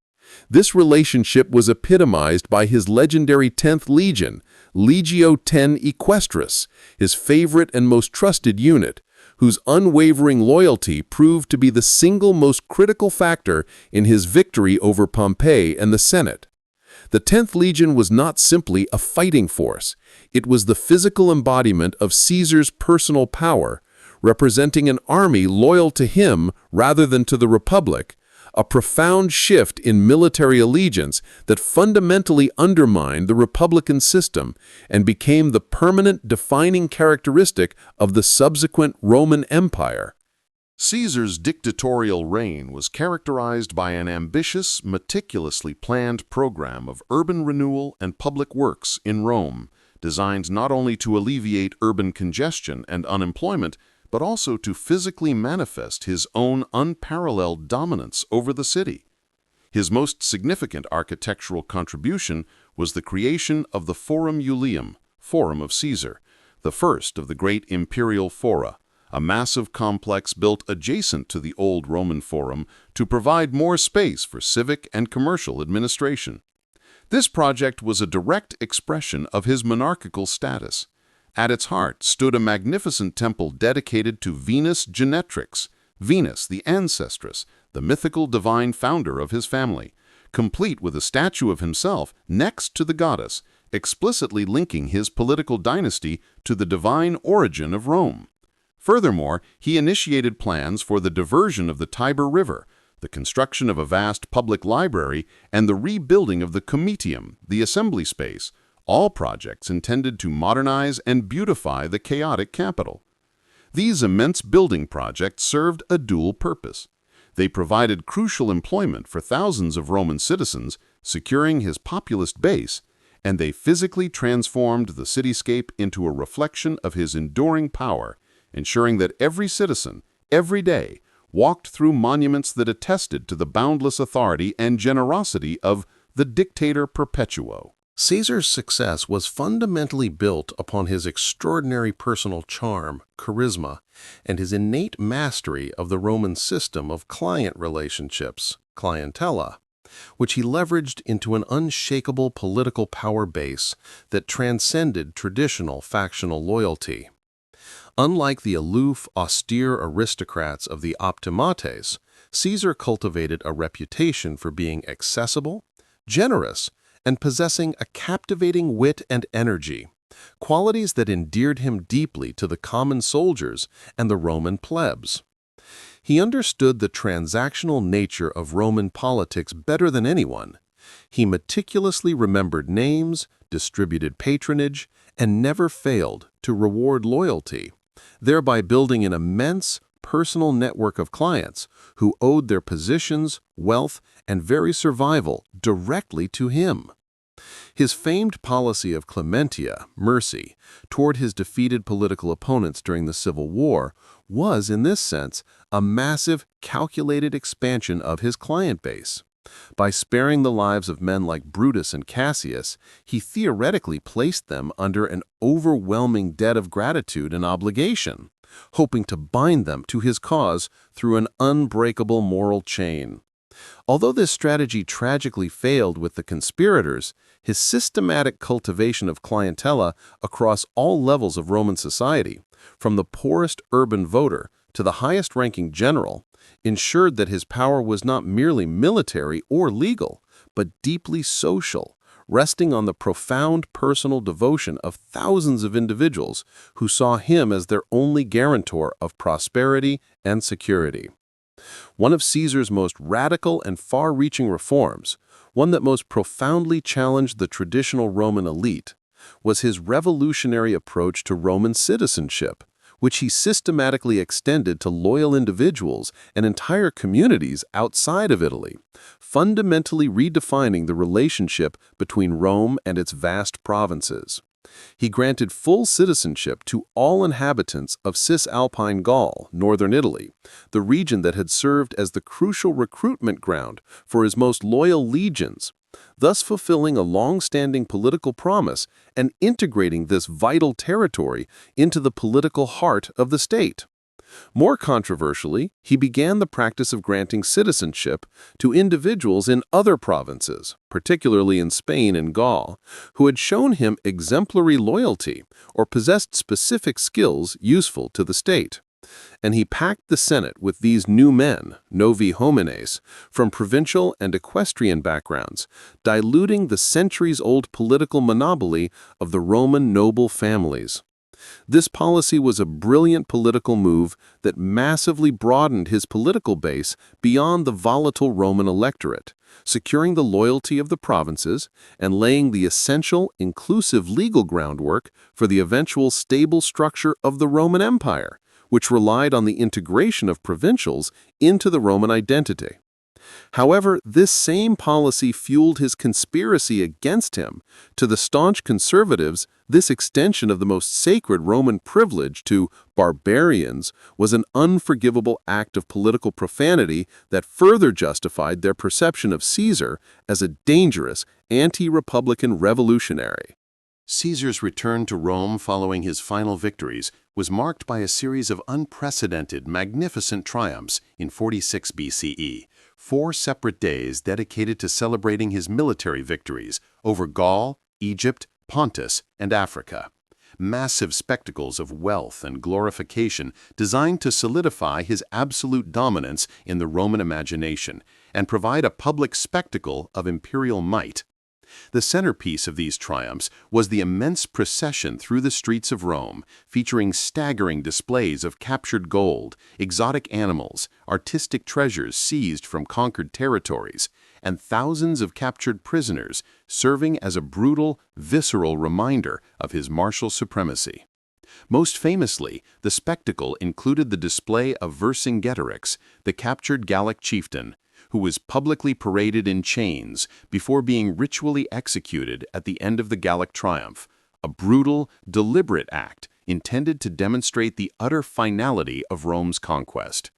This relationship was epitomized by his legendary 10th Legion, Legio X Equestris, his favorite and most trusted unit, whose unwavering loyalty proved to be the single most critical factor in his victory over Pompey and the Senate. The 10th Legion was not simply a fighting force. It was the physical embodiment of Caesar's personal power, representing an army loyal to him rather than to the Republic, a profound shift in military allegiance that fundamentally undermined the republican system and became the permanent defining characteristic of the subsequent Roman Empire. Caesar's dictatorial reign was characterized by an ambitious, meticulously planned program of urban renewal and public works in Rome, designed not only to alleviate urban congestion and unemployment, but also to physically manifest his own unparalleled dominance over the city. His most significant architectural contribution was the creation of the Forum Iulium, Forum of Caesar, the first of the great imperial fora, a massive complex built adjacent to the old Roman Forum to provide more space for civic and commercial administration. This project was a direct expression of his monarchical status. At its heart stood a magnificent temple dedicated to Venus Genetrix, Venus the ancestress, the mythical divine founder of his family, complete with a statue of himself next to the goddess, explicitly linking his political dynasty to the divine origin of Rome. Furthermore, he initiated plans for the diversion of the Tiber River, the construction of a vast public library, and the rebuilding of the Comitium, the assembly space, all projects intended to modernize and beautify the chaotic capital. These immense building projects served a dual purpose. They provided crucial employment for thousands of Roman citizens, securing his populous base, and they physically transformed the cityscape into a reflection of his enduring power, ensuring that every citizen, every day, walked through monuments that attested to the boundless authority and generosity of the dictator Perpetuo. Caesar's success was fundamentally built upon his extraordinary personal charm, charisma, and his innate mastery of the Roman system of client relationships, clientela, which he leveraged into an unshakable political power base that transcended traditional factional loyalty. Unlike the aloof, austere aristocrats of the optimates, Caesar cultivated a reputation for being accessible, generous, and possessing a captivating wit and energy, qualities that endeared him deeply to the common soldiers and the Roman plebs. He understood the transactional nature of Roman politics better than anyone. He meticulously remembered names, distributed patronage, and never failed to reward loyalty, thereby building an immense personal network of clients who owed their positions, wealth, and very survival directly to him. His famed policy of clementia, mercy, toward his defeated political opponents during the Civil War was, in this sense, a massive, calculated expansion of his client base. By sparing the lives of men like Brutus and Cassius, he theoretically placed them under an overwhelming debt of gratitude and obligation, hoping to bind them to his cause through an unbreakable moral chain. Although this strategy tragically failed with the conspirators, his systematic cultivation of clientela across all levels of Roman society, from the poorest urban voter to the highest-ranking general, ensured that his power was not merely military or legal, but deeply social, resting on the profound personal devotion of thousands of individuals who saw him as their only guarantor of prosperity and security. One of Caesar's most radical and far-reaching reforms, one that most profoundly challenged the traditional Roman elite, was his revolutionary approach to Roman citizenship, which he systematically extended to loyal individuals and entire communities outside of Italy, fundamentally redefining the relationship between Rome and its vast provinces. He granted full citizenship to all inhabitants of Cisalpine Gaul, northern Italy, the region that had served as the crucial recruitment ground for his most loyal legions, thus fulfilling a long-standing political promise and integrating this vital territory into the political heart of the state. More controversially, he began the practice of granting citizenship to individuals in other provinces, particularly in Spain and Gaul, who had shown him exemplary loyalty or possessed specific skills useful to the state. And he packed the Senate with these new men, novi homines, from provincial and equestrian backgrounds, diluting the centuries-old political monopoly of the Roman noble families. This policy was a brilliant political move that massively broadened his political base beyond the volatile Roman electorate, securing the loyalty of the provinces and laying the essential, inclusive legal groundwork for the eventual stable structure of the Roman Empire, which relied on the integration of provincials into the Roman identity. However, this same policy fueled his conspiracy against him. To the staunch conservatives, this extension of the most sacred Roman privilege to barbarians was an unforgivable act of political profanity that further justified their perception of Caesar as a dangerous, anti-republican revolutionary. Caesar's return to Rome following his final victories was marked by a series of unprecedented, magnificent triumphs in 46 BCE, 4 separate days dedicated to celebrating his military victories over Gaul, Egypt, Pontus, and Africa. Massive spectacles of wealth and glorification designed to solidify his absolute dominance in the Roman imagination and provide a public spectacle of imperial might. The centerpiece of these triumphs was the immense procession through the streets of Rome, featuring staggering displays of captured gold, exotic animals, artistic treasures seized from conquered territories, and thousands of captured prisoners, serving as a brutal, visceral reminder of his martial supremacy. Most famously, the spectacle included the display of Vercingetorix, the captured Gallic chieftain, who was publicly paraded in chains before being ritually executed at the end of the Gallic triumph, a brutal, deliberate act intended to demonstrate the utter finality of Rome's conquest.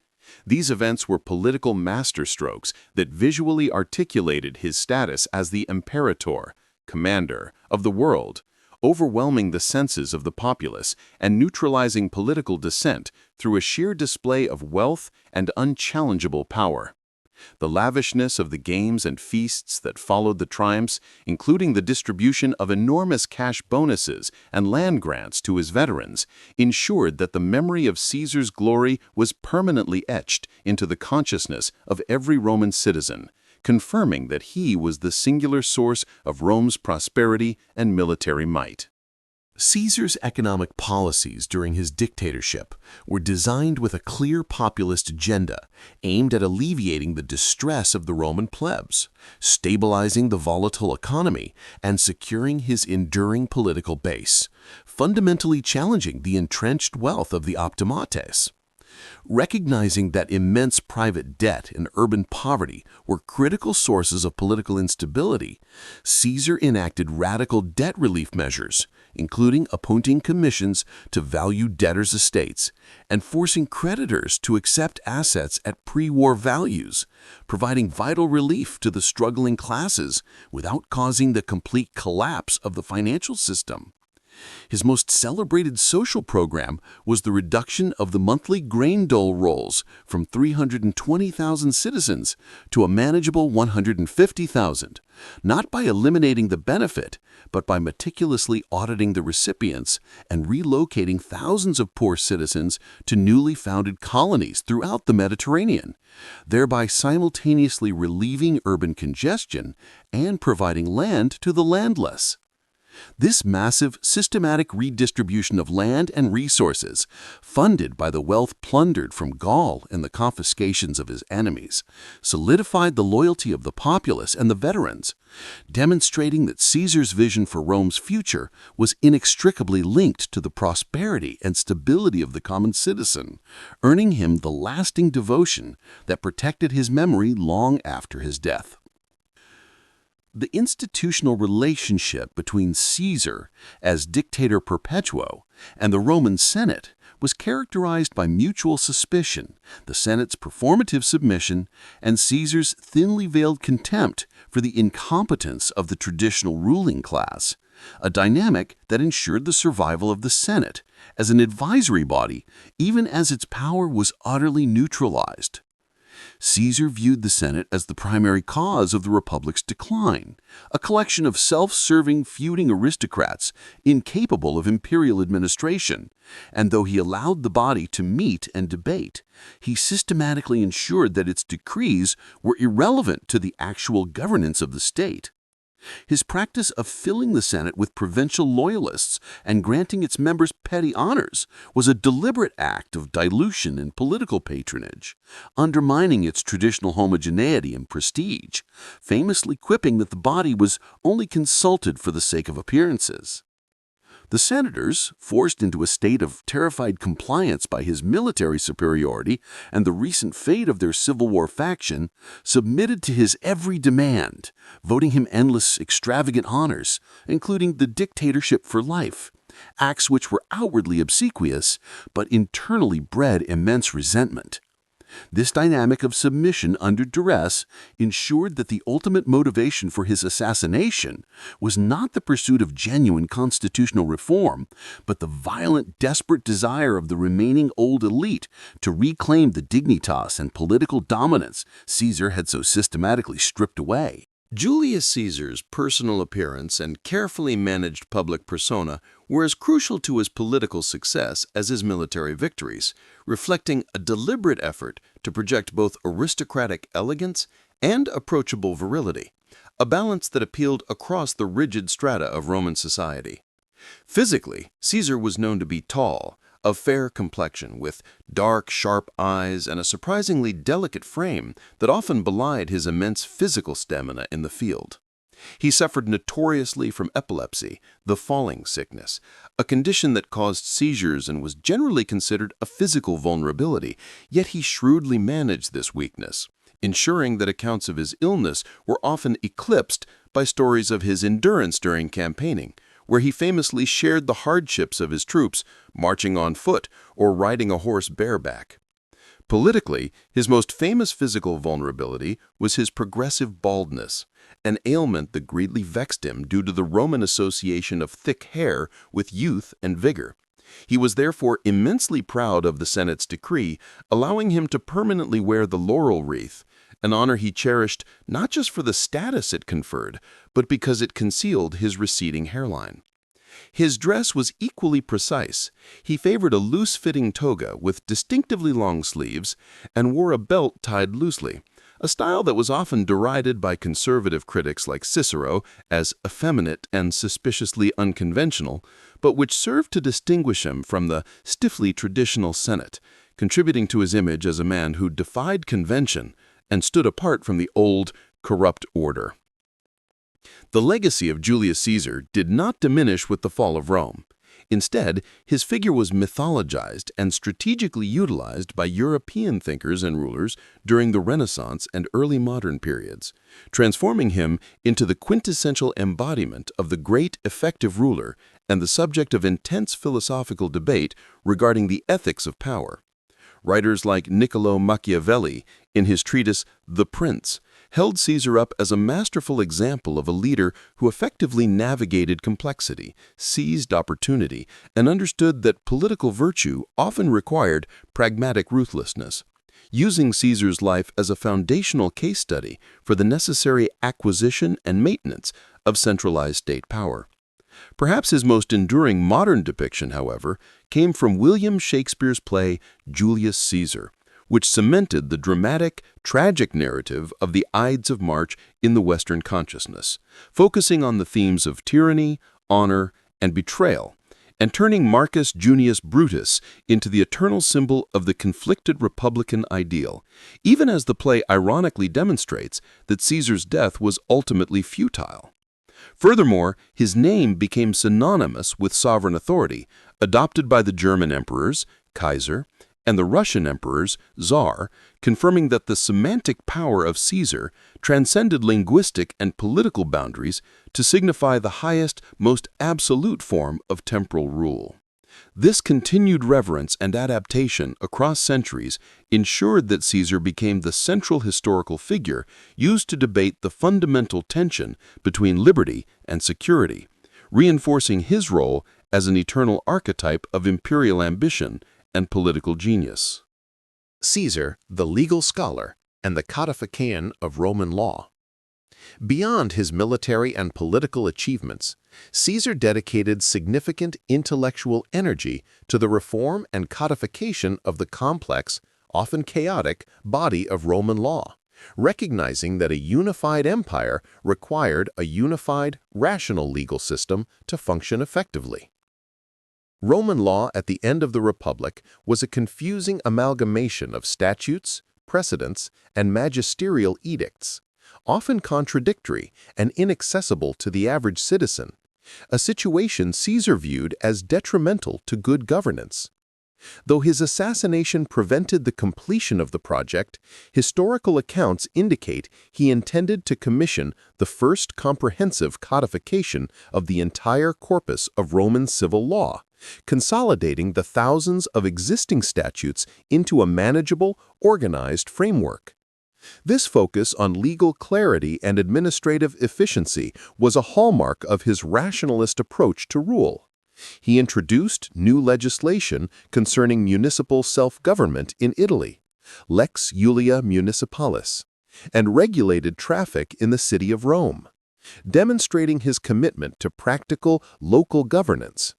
These events were political masterstrokes that visually articulated his status as the imperator, commander, of the world, overwhelming the senses of the populace and neutralizing political dissent through a sheer display of wealth and unchallengeable power. The lavishness of the games and feasts that followed the triumphs, including the distribution of enormous cash bonuses and land grants to his veterans, ensured that the memory of Caesar's glory was permanently etched into the consciousness of every Roman citizen, confirming that he was the singular source of Rome's prosperity and military might. Caesar's economic policies during his dictatorship were designed with a clear populist agenda aimed at alleviating the distress of the Roman plebs, stabilizing the volatile economy, and securing his enduring political base, fundamentally challenging the entrenched wealth of the optimates. Recognizing that immense private debt and urban poverty were critical sources of political instability, Caesar enacted radical debt relief measures, including appointing commissions to value debtors' estates and forcing creditors to accept assets at pre-war values, providing vital relief to the struggling classes without causing the complete collapse of the financial system. His most celebrated social program was the reduction of the monthly grain dole rolls from 320,000 citizens to a manageable 150,000, not by eliminating the benefit, but by meticulously auditing the recipients and relocating thousands of poor citizens to newly founded colonies throughout the Mediterranean, thereby simultaneously relieving urban congestion and providing land to the landless. This massive, systematic redistribution of land and resources, funded by the wealth plundered from Gaul and the confiscations of his enemies, solidified the loyalty of the populace and the veterans, demonstrating that Caesar's vision for Rome's future was inextricably linked to the prosperity and stability of the common citizen, earning him the lasting devotion that protected his memory long after his death. The institutional relationship between Caesar, as dictator perpetuo, and the Roman Senate was characterized by mutual suspicion, the Senate's performative submission, and Caesar's thinly veiled contempt for the incompetence of the traditional ruling class, a dynamic that ensured the survival of the Senate as an advisory body, even as its power was utterly neutralized. Caesar viewed the Senate as the primary cause of the Republic's decline, a collection of self-serving, feuding aristocrats incapable of imperial administration, and though he allowed the body to meet and debate, he systematically ensured that its decrees were irrelevant to the actual governance of the state. His practice of filling the Senate with provincial loyalists and granting its members petty honors was a deliberate act of dilution and political patronage, undermining its traditional homogeneity and prestige, famously quipping that the body was only consulted for the sake of appearances. The senators, forced into a state of terrified compliance by his military superiority and the recent fate of their Civil War faction, submitted to his every demand, voting him endless, extravagant honors, including the dictatorship for life, acts which were outwardly obsequious but internally bred immense resentment. This dynamic of submission under duress ensured that the ultimate motivation for his assassination was not the pursuit of genuine constitutional reform, but the violent, desperate desire of the remaining old elite to reclaim the dignitas and political dominance Caesar had so systematically stripped away. Julius Caesar's personal appearance and carefully managed public persona were as crucial to his political success as his military victories, reflecting a deliberate effort to project both aristocratic elegance and approachable virility, a balance that appealed across the rigid strata of Roman society. Physically, Caesar was known to be tall, of fair complexion, with dark, sharp eyes and a surprisingly delicate frame that often belied his immense physical stamina in the field. He suffered notoriously from epilepsy, the falling sickness, a condition that caused seizures and was generally considered a physical vulnerability, yet he shrewdly managed this weakness, ensuring that accounts of his illness were often eclipsed by stories of his endurance during campaigning, where he famously shared the hardships of his troops, marching on foot or riding a horse bareback. Politically, his most famous physical vulnerability was his progressive baldness, an ailment that greatly vexed him due to the Roman association of thick hair with youth and vigor. He was therefore immensely proud of the Senate's decree, allowing him to permanently wear the laurel wreath, an honor he cherished not just for the status it conferred, but because it concealed his receding hairline. His dress was equally precise. He favored a loose-fitting toga with distinctively long sleeves and wore a belt tied loosely, a style that was often derided by conservative critics like Cicero as effeminate and suspiciously unconventional, but which served to distinguish him from the stiffly traditional Senate, contributing to his image as a man who defied convention and stood apart from the old, corrupt order. The legacy of Julius Caesar did not diminish with the fall of Rome. Instead, his figure was mythologized and strategically utilized by European thinkers and rulers during the Renaissance and early modern periods, transforming him into the quintessential embodiment of the great, effective ruler and the subject of intense philosophical debate regarding the ethics of power. Writers like Niccolò Machiavelli, in his treatise The Prince, held Caesar up as a masterful example of a leader who effectively navigated complexity, seized opportunity, and understood that political virtue often required pragmatic ruthlessness, using Caesar's life as a foundational case study for the necessary acquisition and maintenance of centralized state power. Perhaps his most enduring modern depiction, however, came from William Shakespeare's play Julius Caesar, which cemented the dramatic, tragic narrative of the Ides of March in the Western consciousness, focusing on the themes of tyranny, honor, and betrayal, and turning Marcus Junius Brutus into the eternal symbol of the conflicted republican ideal, even as the play ironically demonstrates that Caesar's death was ultimately futile. Furthermore, his name became synonymous with sovereign authority, adopted by the German emperors, Kaiser, and the Russian emperors, Tsar, confirming that the semantic power of Caesar transcended linguistic and political boundaries to signify the highest, most absolute form of temporal rule. This continued reverence and adaptation across centuries ensured that Caesar became the central historical figure used to debate the fundamental tension between liberty and security, reinforcing his role as an eternal archetype of imperial ambition and political genius. Caesar, the legal scholar and the codification of Roman law. Beyond his military and political achievements, Caesar dedicated significant intellectual energy to the reform and codification of the complex, often chaotic, body of Roman law, recognizing that a unified empire required a unified, rational legal system to function effectively. Roman law at the end of the Republic was a confusing amalgamation of statutes, precedents, and magisterial edicts, often contradictory and inaccessible to the average citizen, a situation Caesar viewed as detrimental to good governance. Though his assassination prevented the completion of the project, historical accounts indicate he intended to commission the first comprehensive codification of the entire corpus of Roman civil law, consolidating the thousands of existing statutes into a manageable, organized framework. This focus on legal clarity and administrative efficiency was a hallmark of his rationalist approach to rule. He introduced new legislation concerning municipal self-government in Italy, Lex Julia Municipalis, and regulated traffic in the city of Rome, demonstrating his commitment to practical local governance.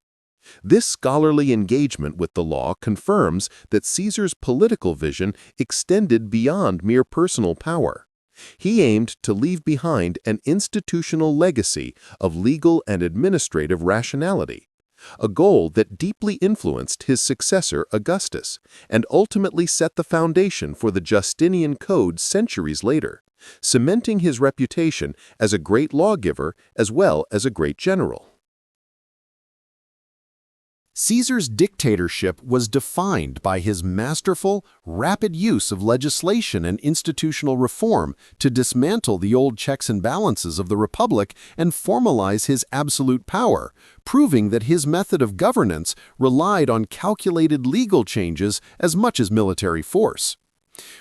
This scholarly engagement with the law confirms that Caesar's political vision extended beyond mere personal power. He aimed to leave behind an institutional legacy of legal and administrative rationality, a goal that deeply influenced his successor Augustus and ultimately set the foundation for the Justinian Code centuries later, cementing his reputation as a great lawgiver as well as a great general. Caesar's dictatorship was defined by his masterful, rapid use of legislation and institutional reform to dismantle the old checks and balances of the Republic and formalize his absolute power, proving that his method of governance relied on calculated legal changes as much as military force.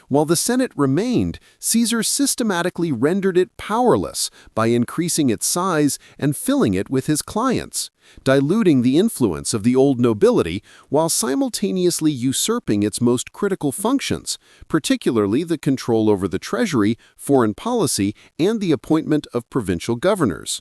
While the Senate remained, Caesar systematically rendered it powerless by increasing its size and filling it with his clients, diluting the influence of the old nobility while simultaneously usurping its most critical functions, particularly the control over the treasury, foreign policy, and the appointment of provincial governors.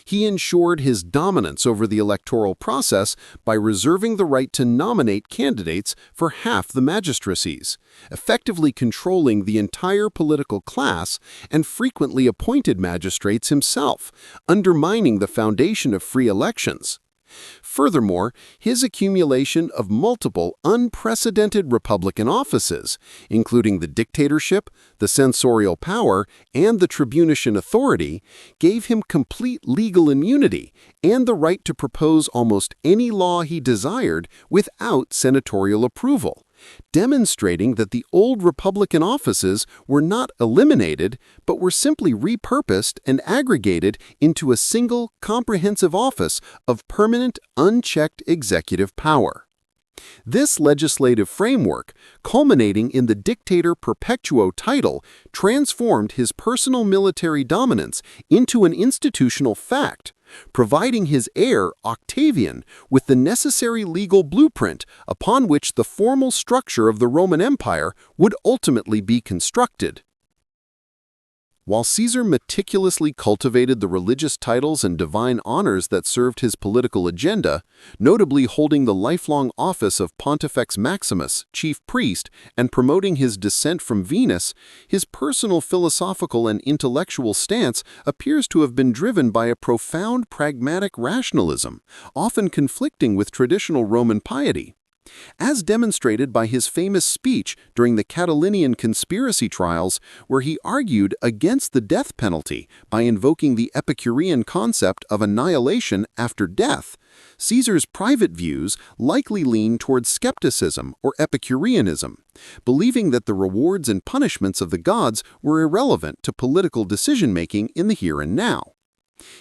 He ensured his dominance over the electoral process by reserving the right to nominate candidates for half the magistracies, effectively controlling the entire political class and frequently appointed magistrates himself, undermining the foundation of free elections. Furthermore, his accumulation of multiple, unprecedented Republican offices, including the dictatorship, the censorial power, and the tribunician authority, gave him complete legal immunity and the right to propose almost any law he desired without senatorial approval, demonstrating that the old Republican offices were not eliminated, but were simply repurposed and aggregated into a single, comprehensive office of permanent, unchecked executive power. This legislative framework, culminating in the Dictator Perpetuo title, transformed his personal military dominance into an institutional fact, providing his heir, Octavian, with the necessary legal blueprint upon which the formal structure of the Roman Empire would ultimately be constructed. While Caesar meticulously cultivated the religious titles and divine honors that served his political agenda, notably holding the lifelong office of Pontifex Maximus, chief priest, and promoting his descent from Venus, his personal philosophical and intellectual stance appears to have been driven by a profound pragmatic rationalism, often conflicting with traditional Roman piety. As demonstrated by his famous speech during the Catiline conspiracy trials, where he argued against the death penalty by invoking the Epicurean concept of annihilation after death, Caesar's private views likely lean towards skepticism or Epicureanism, believing that the rewards and punishments of the gods were irrelevant to political decision-making in the here and now.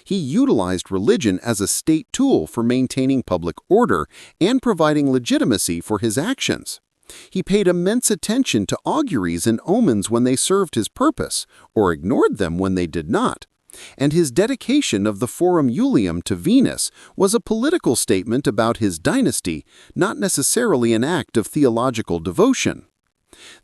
He utilized religion as a state tool for maintaining public order and providing legitimacy for his actions. He paid immense attention to auguries and omens when they served his purpose, or ignored them when they did not. And his dedication of the Forum Iulium to Venus was a political statement about his dynasty, not necessarily an act of theological devotion.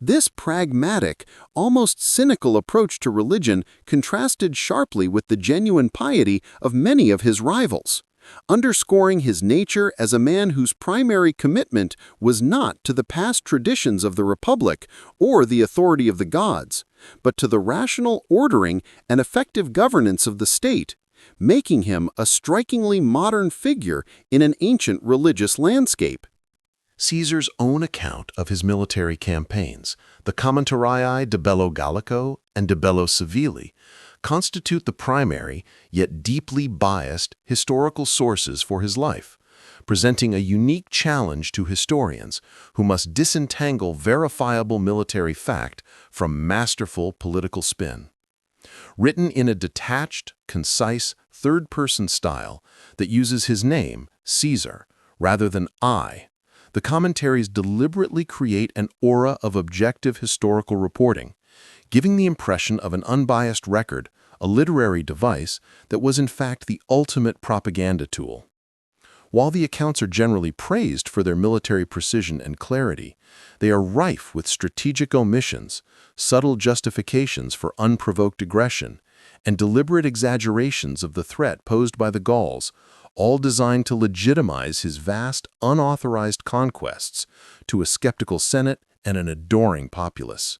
This pragmatic, almost cynical approach to religion contrasted sharply with the genuine piety of many of his rivals, underscoring his nature as a man whose primary commitment was not to the past traditions of the Republic or the authority of the gods, but to the rational ordering and effective governance of the state, making him a strikingly modern figure in an ancient religious landscape. Caesar's own account of his military campaigns, the Commentarii de Bello Gallico and de Bello Civili, constitute the primary, yet deeply biased, historical sources for his life, presenting a unique challenge to historians who must disentangle verifiable military fact from masterful political spin. Written in a detached, concise, third-person style that uses his name, Caesar, rather than I, the commentaries deliberately create an aura of objective historical reporting, giving the impression of an unbiased record, a literary device that was in fact the ultimate propaganda tool. While the accounts are generally praised for their military precision and clarity, they are rife with strategic omissions, subtle justifications for unprovoked aggression, and deliberate exaggerations of the threat posed by the Gauls, all designed to legitimize his vast, unauthorized conquests to a skeptical Senate and an adoring populace.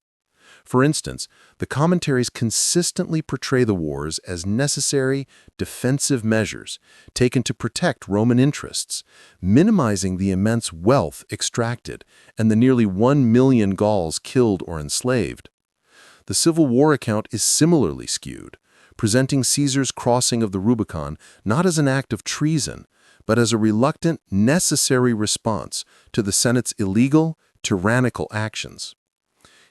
For instance, the commentaries consistently portray the wars as necessary, defensive measures taken to protect Roman interests, minimizing the immense wealth extracted and the nearly 1 million Gauls killed or enslaved. The Civil War account is similarly skewed, presenting Caesar's crossing of the Rubicon not as an act of treason, but as a reluctant, necessary response to the Senate's illegal, tyrannical actions.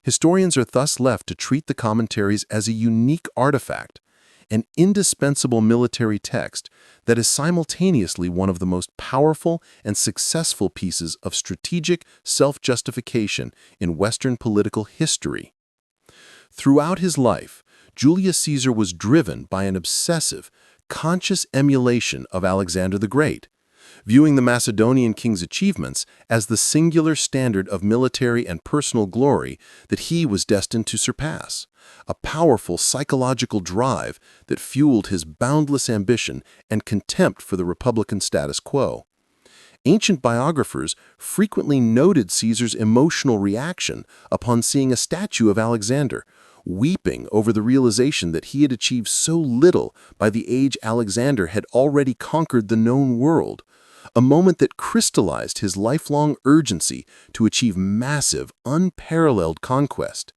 Historians are thus left to treat the commentaries as a unique artifact, an indispensable military text that is simultaneously one of the most powerful and successful pieces of strategic self-justification in Western political history. Throughout his life, Julius Caesar was driven by an obsessive, conscious emulation of Alexander the Great, viewing the Macedonian king's achievements as the singular standard of military and personal glory that he was destined to surpass, a powerful psychological drive that fueled his boundless ambition and contempt for the republican status quo. Ancient biographers frequently noted Caesar's emotional reaction upon seeing a statue of Alexander, weeping over the realization that he had achieved so little by the age Alexander had already conquered the known world, a moment that crystallized his lifelong urgency to achieve massive, unparalleled conquest.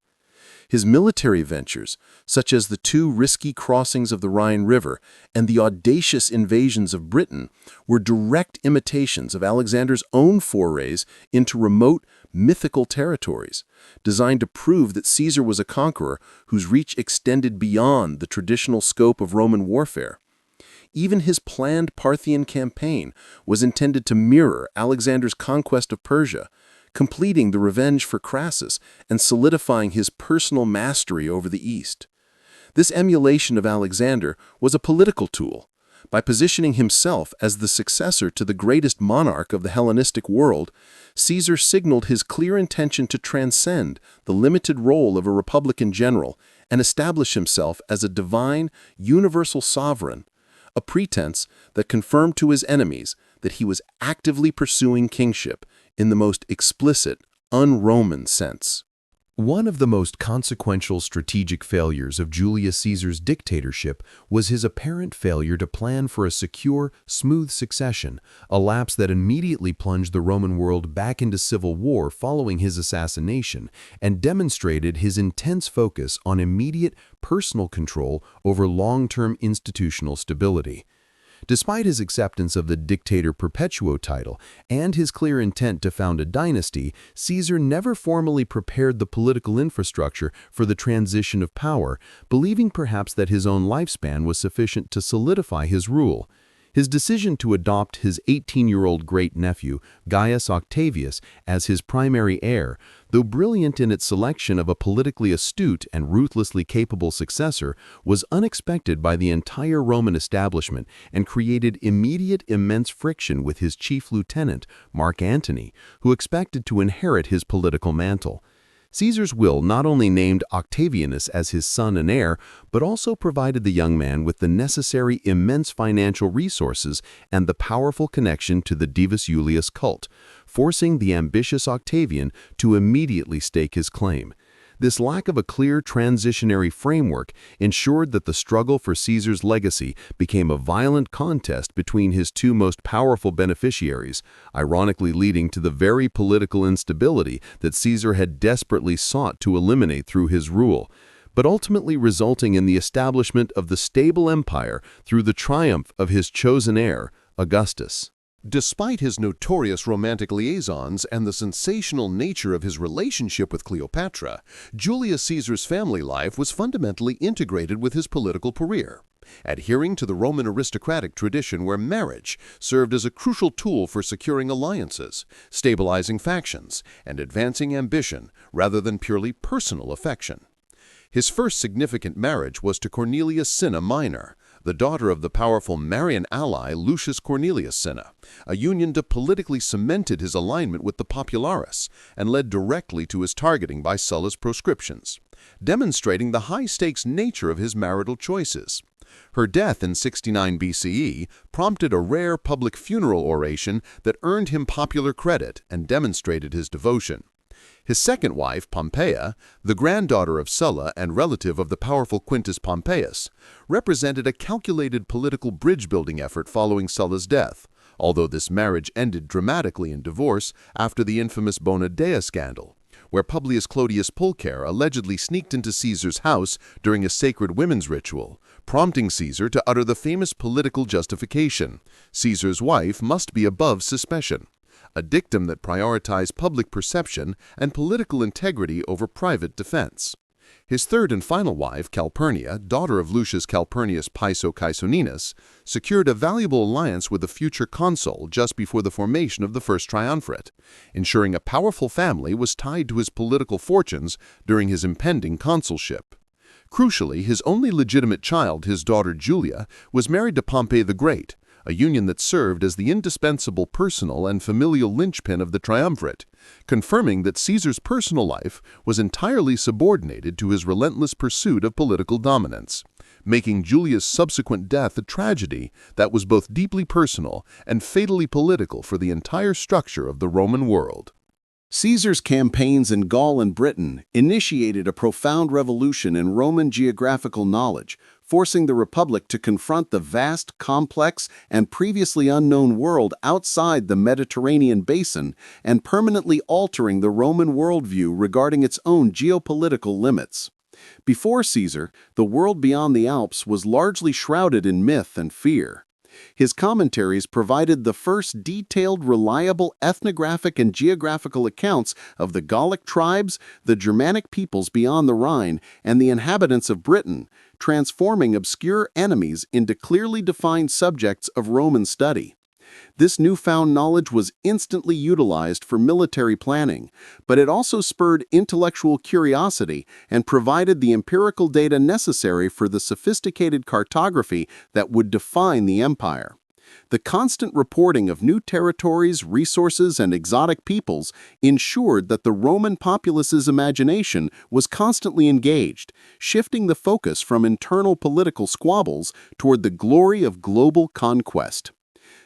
His military ventures, such as the 2 risky crossings of the Rhine River and the audacious invasions of Britain, were direct imitations of Alexander's own forays into remote, mythical territories, designed to prove that Caesar was a conqueror whose reach extended beyond the traditional scope of Roman warfare. Even his planned Parthian campaign was intended to mirror Alexander's conquest of Persia, completing the revenge for Crassus and solidifying his personal mastery over the East. This emulation of Alexander was a political tool. By positioning himself as the successor to the greatest monarch of the Hellenistic world, Caesar signaled his clear intention to transcend the limited role of a republican general and establish himself as a divine, universal sovereign, a pretense that confirmed to his enemies that he was actively pursuing kingship in the most explicit, un-Roman sense. One of the most consequential strategic failures of Julius Caesar's dictatorship was his apparent failure to plan for a secure, smooth succession, a lapse that immediately plunged the Roman world back into civil war following his assassination and demonstrated his intense focus on immediate personal control over long-term institutional stability. Despite his acceptance of the Dictator Perpetuo title and his clear intent to found a dynasty, Caesar never formally prepared the political infrastructure for the transition of power, believing perhaps that his own lifespan was sufficient to solidify his rule. His decision to adopt his 18-year-old great-nephew, Gaius Octavius, as his primary heir, though brilliant in its selection of a politically astute and ruthlessly capable successor, was unexpected by the entire Roman establishment and created immediate immense friction with his chief lieutenant, Mark Antony, who expected to inherit his political mantle. Caesar's will not only named Octavianus as his son and heir, but also provided the young man with the necessary immense financial resources and the powerful connection to the Divus Iulius cult, forcing the ambitious Octavian to immediately stake his claim. This lack of a clear transitionary framework ensured that the struggle for Caesar's legacy became a violent contest between his 2 most powerful beneficiaries, ironically leading to the very political instability that Caesar had desperately sought to eliminate through his rule. but ultimately resulting in the establishment of the stable empire through the triumph of his chosen heir, Augustus. Despite his notorious romantic liaisons and the sensational nature of his relationship with Cleopatra, Julius Caesar's family life was fundamentally integrated with his political career, adhering to the Roman aristocratic tradition where marriage served as a crucial tool for securing alliances, stabilizing factions, and advancing ambition rather than purely personal affection. His first significant marriage was to Cornelia Cinna Minor, the daughter of the powerful Marian ally Lucius Cornelius Cinna, a union that politically cemented his alignment with the popularis and led directly to his targeting by Sulla's proscriptions, demonstrating the high-stakes nature of his marital choices. Her death in 69 BCE prompted a rare public funeral oration that earned him popular credit and demonstrated his devotion. His second wife, Pompeia, the granddaughter of Sulla and relative of the powerful Quintus Pompeius, represented a calculated political bridge-building effort following Sulla's death, although this marriage ended dramatically in divorce after the infamous Bona Dea scandal, where Publius Clodius Pulcher allegedly sneaked into Caesar's house during a sacred women's ritual, prompting Caesar to utter the famous political justification, "Caesar's wife must be above suspicion," a dictum that prioritized public perception and political integrity over private defense. His third and final wife, Calpurnia, daughter of Lucius Calpurnius Piso Caesoninus, secured a valuable alliance with the future consul just before the formation of the First Triumvirate, ensuring a powerful family was tied to his political fortunes during his impending consulship. Crucially, his only legitimate child, his daughter Julia, was married to Pompey the Great, a union that served as the indispensable personal and familial linchpin of the triumvirate, confirming that Caesar's personal life was entirely subordinated to his relentless pursuit of political dominance, making Julius' subsequent death a tragedy that was both deeply personal and fatally political for the entire structure of the Roman world. Caesar's campaigns in Gaul and Britain initiated a profound revolution in Roman geographical knowledge, forcing the Republic to confront the vast, complex, and previously unknown world outside the Mediterranean basin and permanently altering the Roman worldview regarding its own geopolitical limits. Before Caesar, the world beyond the Alps was largely shrouded in myth and fear. His commentaries provided the first detailed, reliable ethnographic and geographical accounts of the Gallic tribes, the Germanic peoples beyond the Rhine, and the inhabitants of Britain, transforming obscure enemies into clearly defined subjects of Roman study. This newfound knowledge was instantly utilized for military planning, but it also spurred intellectual curiosity and provided the empirical data necessary for the sophisticated cartography that would define the empire. The constant reporting of new territories, resources, and exotic peoples ensured that the Roman populace's imagination was constantly engaged, shifting the focus from internal political squabbles toward the glory of global conquest.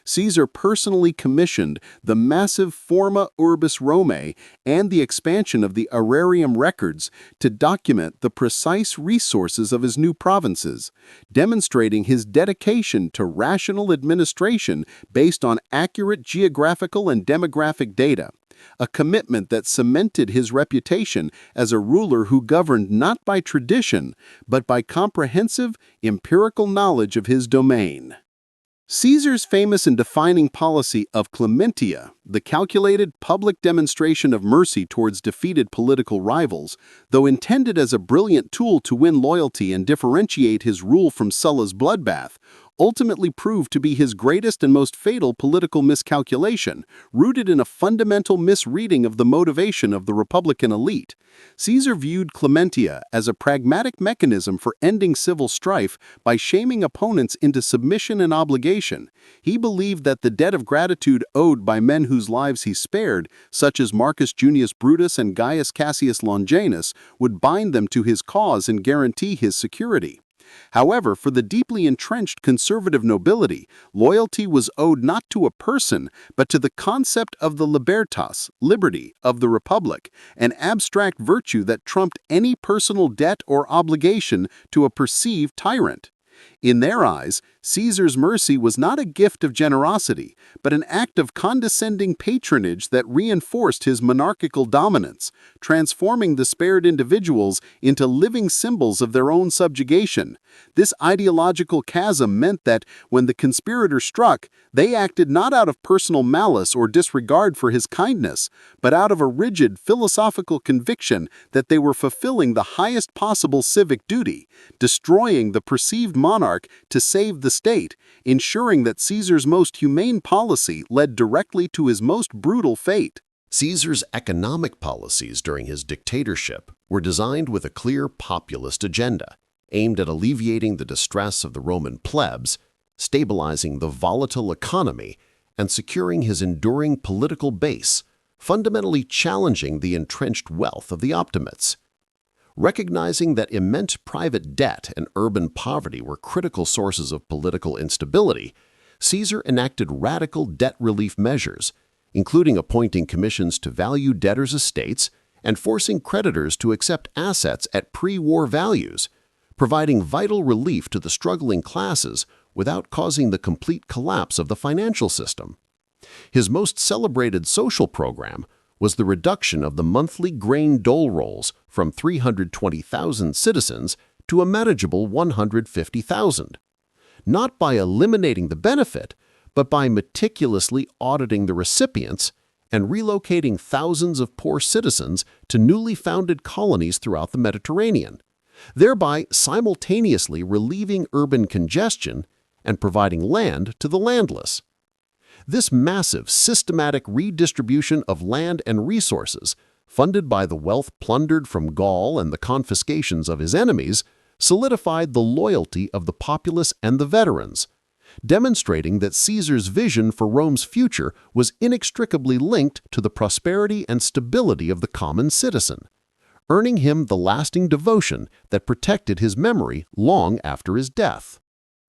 Caesar personally commissioned the massive Forma Urbis Romae and the expansion of the Aerarium records to document the precise resources of his new provinces, demonstrating his dedication to rational administration based on accurate geographical and demographic data, a commitment that cemented his reputation as a ruler who governed not by tradition, but by comprehensive, empirical knowledge of his domain. Caesar's famous and defining policy of clementia, the calculated public demonstration of mercy towards defeated political rivals, though intended as a brilliant tool to win loyalty and differentiate his rule from Sulla's bloodbath, ultimately proved to be his greatest and most fatal political miscalculation, rooted in a fundamental misreading of the motivation of the Republican elite. Caesar viewed clementia as a pragmatic mechanism for ending civil strife by shaming opponents into submission and obligation. He believed that the debt of gratitude owed by men whose lives he spared, such as Marcus Junius Brutus and Gaius Cassius Longinus, would bind them to his cause and guarantee his security. However, for the deeply entrenched conservative nobility, loyalty was owed not to a person, but to the concept of the libertas, liberty, of the Republic, an abstract virtue that trumped any personal debt or obligation to a perceived tyrant. In their eyes, Caesar's mercy was not a gift of generosity, but an act of condescending patronage that reinforced his monarchical dominance, transforming the spared individuals into living symbols of their own subjugation. This ideological chasm meant that, when the conspirator struck, they acted not out of personal malice or disregard for his kindness, but out of a rigid philosophical conviction that they were fulfilling the highest possible civic duty, destroying the perceived monarch to save the state, ensuring that Caesar's most humane policy led directly to his most brutal fate. Caesar's economic policies during his dictatorship were designed with a clear populist agenda, aimed at alleviating the distress of the Roman plebs, stabilizing the volatile economy, and securing his enduring political base, fundamentally challenging the entrenched wealth of the optimates. Recognizing that immense private debt and urban poverty were critical sources of political instability, Caesar enacted radical debt relief measures, including appointing commissions to value debtors' estates and forcing creditors to accept assets at pre-war values, providing vital relief to the struggling classes without causing the complete collapse of the financial system. His most celebrated social program was the reduction of the monthly grain dole rolls from 320,000 citizens to a manageable 150,000. Not by eliminating the benefit, but by meticulously auditing the recipients and relocating thousands of poor citizens to newly founded colonies throughout the Mediterranean, thereby simultaneously relieving urban congestion and providing land to the landless. This massive, systematic redistribution of land and resources, funded by the wealth plundered from Gaul and the confiscations of his enemies, solidified the loyalty of the populace and the veterans, demonstrating that Caesar's vision for Rome's future was inextricably linked to the prosperity and stability of the common citizen, earning him the lasting devotion that protected his memory long after his death.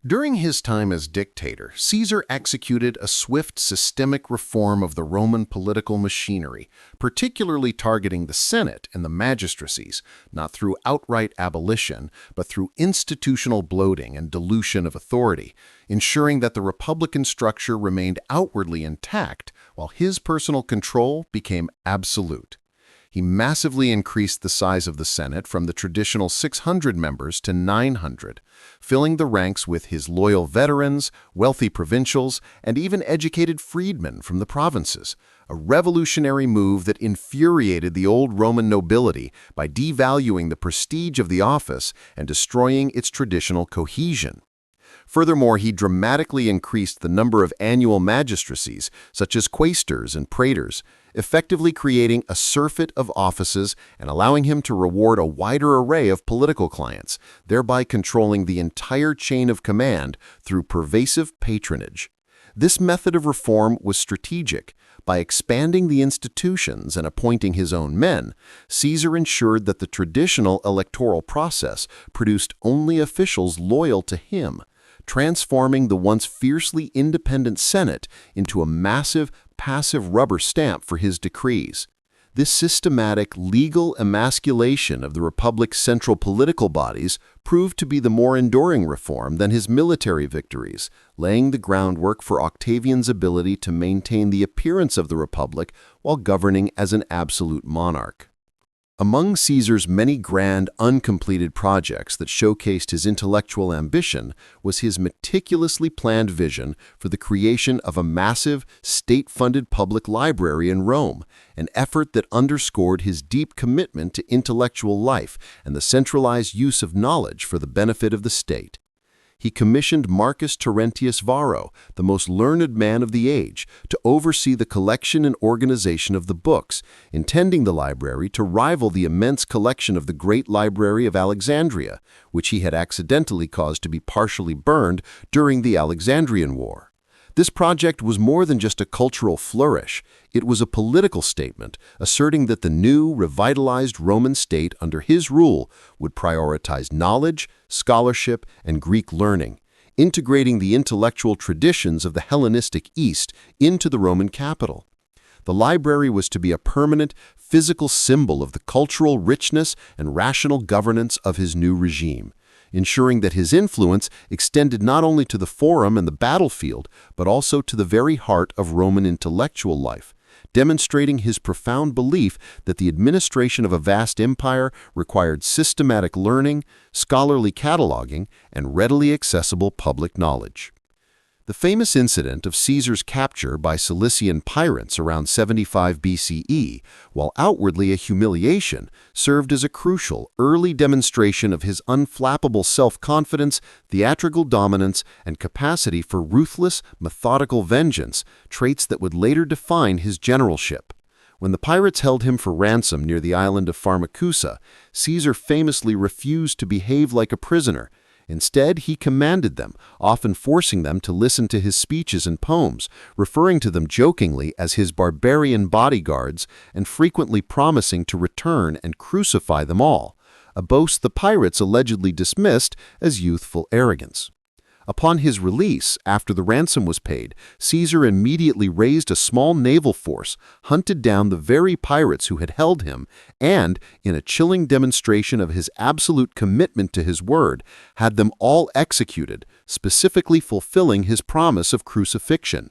During his time as dictator, Caesar executed a swift systemic reform of the Roman political machinery, particularly targeting the Senate and the magistracies, not through outright abolition, but through institutional bloating and dilution of authority, ensuring that the republican structure remained outwardly intact while his personal control became absolute. He massively increased the size of the Senate from the traditional 600 members to 900, filling the ranks with his loyal veterans, wealthy provincials, and even educated freedmen from the provinces, a revolutionary move that infuriated the old Roman nobility by devaluing the prestige of the office and destroying its traditional cohesion. Furthermore, he dramatically increased the number of annual magistracies, such as quaestors and praetors, effectively creating a surfeit of offices and allowing him to reward a wider array of political clients, thereby controlling the entire chain of command through pervasive patronage. This method of reform was strategic. By expanding the institutions and appointing his own men, Caesar ensured that the traditional electoral process produced only officials loyal to him, transforming the once fiercely independent Senate into a massive, passive rubber stamp for his decrees. This systematic legal emasculation of the Republic's central political bodies proved to be the more enduring reform than his military victories, laying the groundwork for Octavian's ability to maintain the appearance of the Republic while governing as an absolute monarch. Among Caesar's many grand, uncompleted projects that showcased his intellectual ambition was his meticulously planned vision for the creation of a massive, state-funded public library in Rome, an effort that underscored his deep commitment to intellectual life and the centralized use of knowledge for the benefit of the state. He commissioned Marcus Terentius Varro, the most learned man of the age, to oversee the collection and organization of the books, intending the library to rival the immense collection of the Great Library of Alexandria, which he had accidentally caused to be partially burned during the Alexandrian War. This project was more than just a cultural flourish. It was a political statement, asserting that the new, revitalized Roman state under his rule would prioritize knowledge, scholarship, and Greek learning, integrating the intellectual traditions of the Hellenistic East into the Roman capital. The library was to be a permanent, physical symbol of the cultural richness and rational governance of his new regime, ensuring that his influence extended not only to the forum and the battlefield, but also to the very heart of Roman intellectual life, demonstrating his profound belief that the administration of a vast empire required systematic learning, scholarly cataloging, and readily accessible public knowledge. The famous incident of Caesar's capture by Cilician pirates around 75 BCE, while outwardly a humiliation, served as a crucial early demonstration of his unflappable self-confidence, theatrical dominance, and capacity for ruthless, methodical vengeance, traits that would later define his generalship. When the pirates held him for ransom near the island of Pharmacusa, Caesar famously refused to behave like a prisoner. Instead, he commanded them, often forcing them to listen to his speeches and poems, referring to them jokingly as his barbarian bodyguards and frequently promising to return and crucify them all, a boast the pirates allegedly dismissed as youthful arrogance. Upon his release, after the ransom was paid, Caesar immediately raised a small naval force, hunted down the very pirates who had held him, and, in a chilling demonstration of his absolute commitment to his word, had them all executed, specifically fulfilling his promise of crucifixion.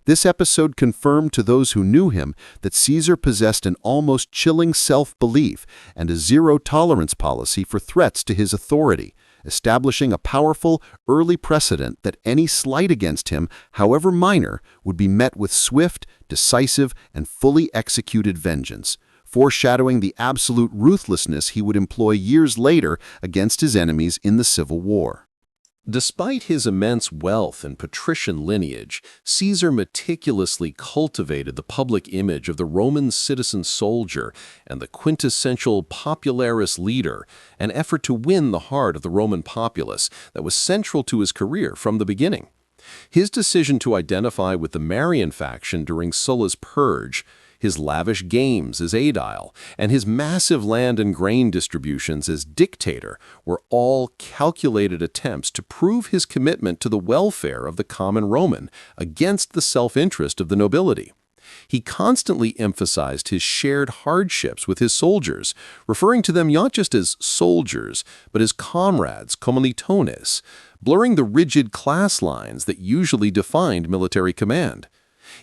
This episode confirmed to those who knew him that Caesar possessed an almost chilling self-belief and a zero-tolerance policy for threats to his authority, establishing a powerful, early precedent that any slight against him, however minor, would be met with swift, decisive, and fully executed vengeance, foreshadowing the absolute ruthlessness he would employ years later against his enemies in the Civil War. Despite his immense wealth and patrician lineage, Caesar meticulously cultivated the public image of the Roman citizen soldier and the quintessential popularis leader, an effort to win the heart of the Roman populace that was central to his career from the beginning. His decision to identify with the Marian faction during Sulla's purge, his lavish games as aedile, and his massive land and grain distributions as dictator were all calculated attempts to prove his commitment to the welfare of the common Roman against the self-interest of the nobility. He constantly emphasized his shared hardships with his soldiers, referring to them not just as soldiers, but as comrades, commilitones, blurring the rigid class lines that usually defined military command.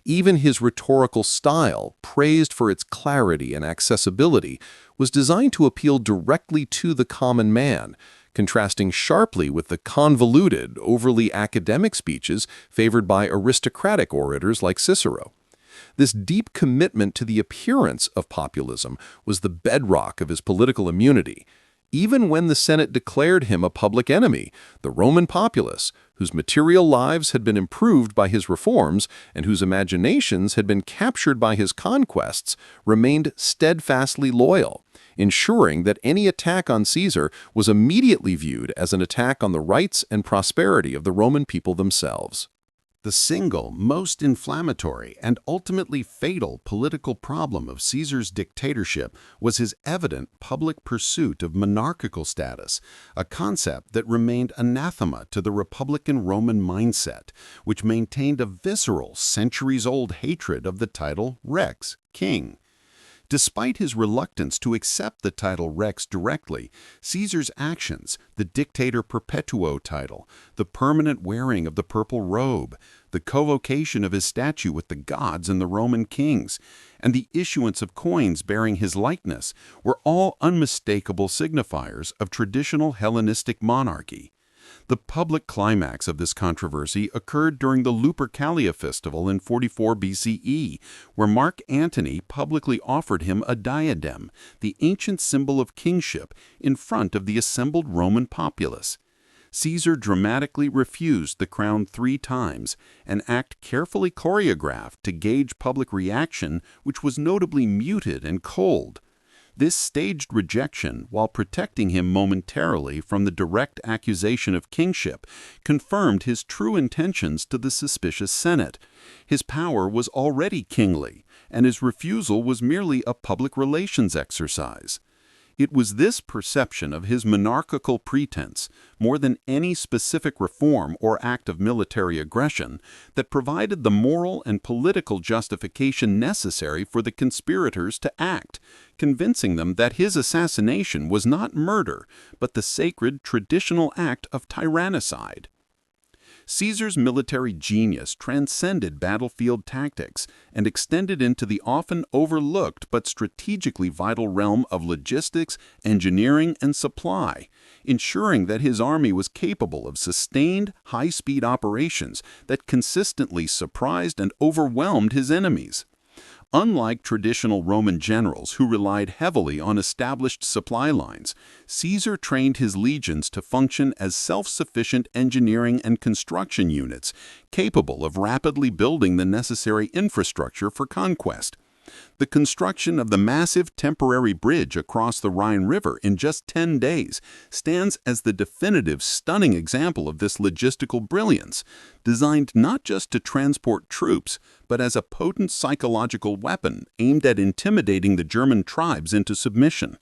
Even his rhetorical style, praised for its clarity and accessibility, was designed to appeal directly to the common man, contrasting sharply with the convoluted, overly academic speeches favored by aristocratic orators like Cicero. This deep commitment to the appearance of populism was the bedrock of his political immunity. Even when the Senate declared him a public enemy, the Roman populace, whose material lives had been improved by his reforms and whose imaginations had been captured by his conquests, remained steadfastly loyal, ensuring that any attack on Caesar was immediately viewed as an attack on the rights and prosperity of the Roman people themselves. The single most inflammatory and ultimately fatal political problem of Caesar's dictatorship was his evident public pursuit of monarchical status, a concept that remained anathema to the Republican Roman mindset, which maintained a visceral, centuries-old hatred of the title Rex, king. Despite his reluctance to accept the title Rex directly, Caesar's actions, the Dictator Perpetuo title, the permanent wearing of the purple robe, the co-location of his statue with the gods and the Roman kings, and the issuance of coins bearing his likeness were all unmistakable signifiers of traditional Hellenistic monarchy. The public climax of this controversy occurred during the Lupercalia festival in 44 BCE, where Mark Antony publicly offered him a diadem, the ancient symbol of kingship, in front of the assembled Roman populace. Caesar dramatically refused the crown 3 times, an act carefully choreographed to gauge public reaction, which was notably muted and cold. This staged rejection, while protecting him momentarily from the direct accusation of kingship, confirmed his true intentions to the suspicious Senate. His power was already kingly, and his refusal was merely a public relations exercise. It was this perception of his monarchical pretense, more than any specific reform or act of military aggression, that provided the moral and political justification necessary for the conspirators to act, convincing them that his assassination was not murder, but the sacred traditional act of tyrannicide. Caesar's military genius transcended battlefield tactics and extended into the often overlooked but strategically vital realm of logistics, engineering, and supply, ensuring that his army was capable of sustained, high-speed operations that consistently surprised and overwhelmed his enemies. Unlike traditional Roman generals who relied heavily on established supply lines, Caesar trained his legions to function as self-sufficient engineering and construction units, capable of rapidly building the necessary infrastructure for conquest. The construction of the massive temporary bridge across the Rhine River in just 10 days stands as the definitive, stunning example of this logistical brilliance, designed not just to transport troops, but as a potent psychological weapon aimed at intimidating the German tribes into submission.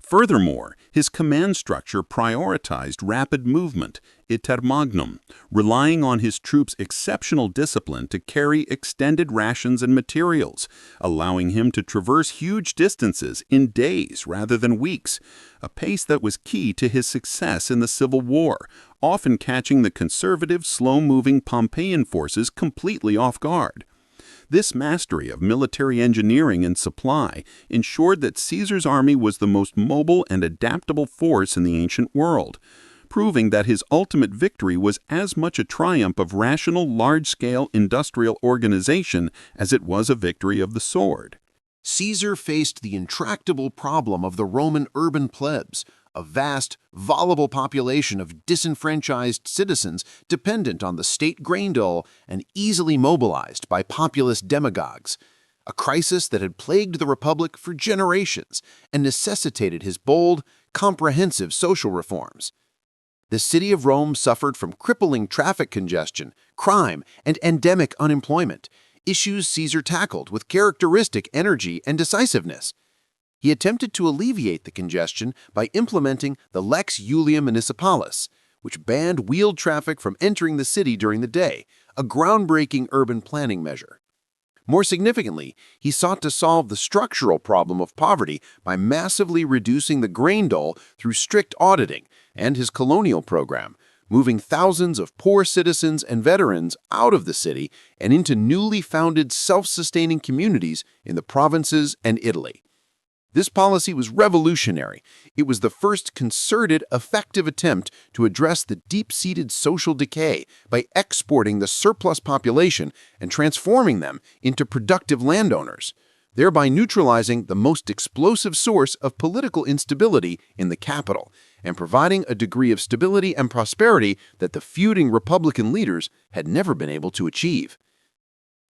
Furthermore, his command structure prioritized rapid movement, iter magnum, relying on his troops' exceptional discipline to carry extended rations and materials, allowing him to traverse huge distances in days rather than weeks, a pace that was key to his success in the Civil War, often catching the conservative, slow-moving Pompeian forces completely off guard. This mastery of military engineering and supply ensured that Caesar's army was the most mobile and adaptable force in the ancient world, proving that his ultimate victory was as much a triumph of rational, large-scale industrial organization as it was a victory of the sword. Caesar faced the intractable problem of the Roman urban plebs, a vast, volatile population of disenfranchised citizens dependent on the state grain dole and easily mobilized by populist demagogues, a crisis that had plagued the Republic for generations and necessitated his bold, comprehensive social reforms. The city of Rome suffered from crippling traffic congestion, crime, and endemic unemployment, issues Caesar tackled with characteristic energy and decisiveness. He attempted to alleviate the congestion by implementing the Lex Iulia Municipalis, which banned wheeled traffic from entering the city during the day, a groundbreaking urban planning measure. More significantly, he sought to solve the structural problem of poverty by massively reducing the grain dole through strict auditing and his colonial program, moving thousands of poor citizens and veterans out of the city and into newly founded self-sustaining communities in the provinces and Italy. This policy was revolutionary. It was the first concerted, effective attempt to address the deep-seated social decay by exporting the surplus population and transforming them into productive landowners, thereby neutralizing the most explosive source of political instability in the capital and providing a degree of stability and prosperity that the feuding Republican leaders had never been able to achieve.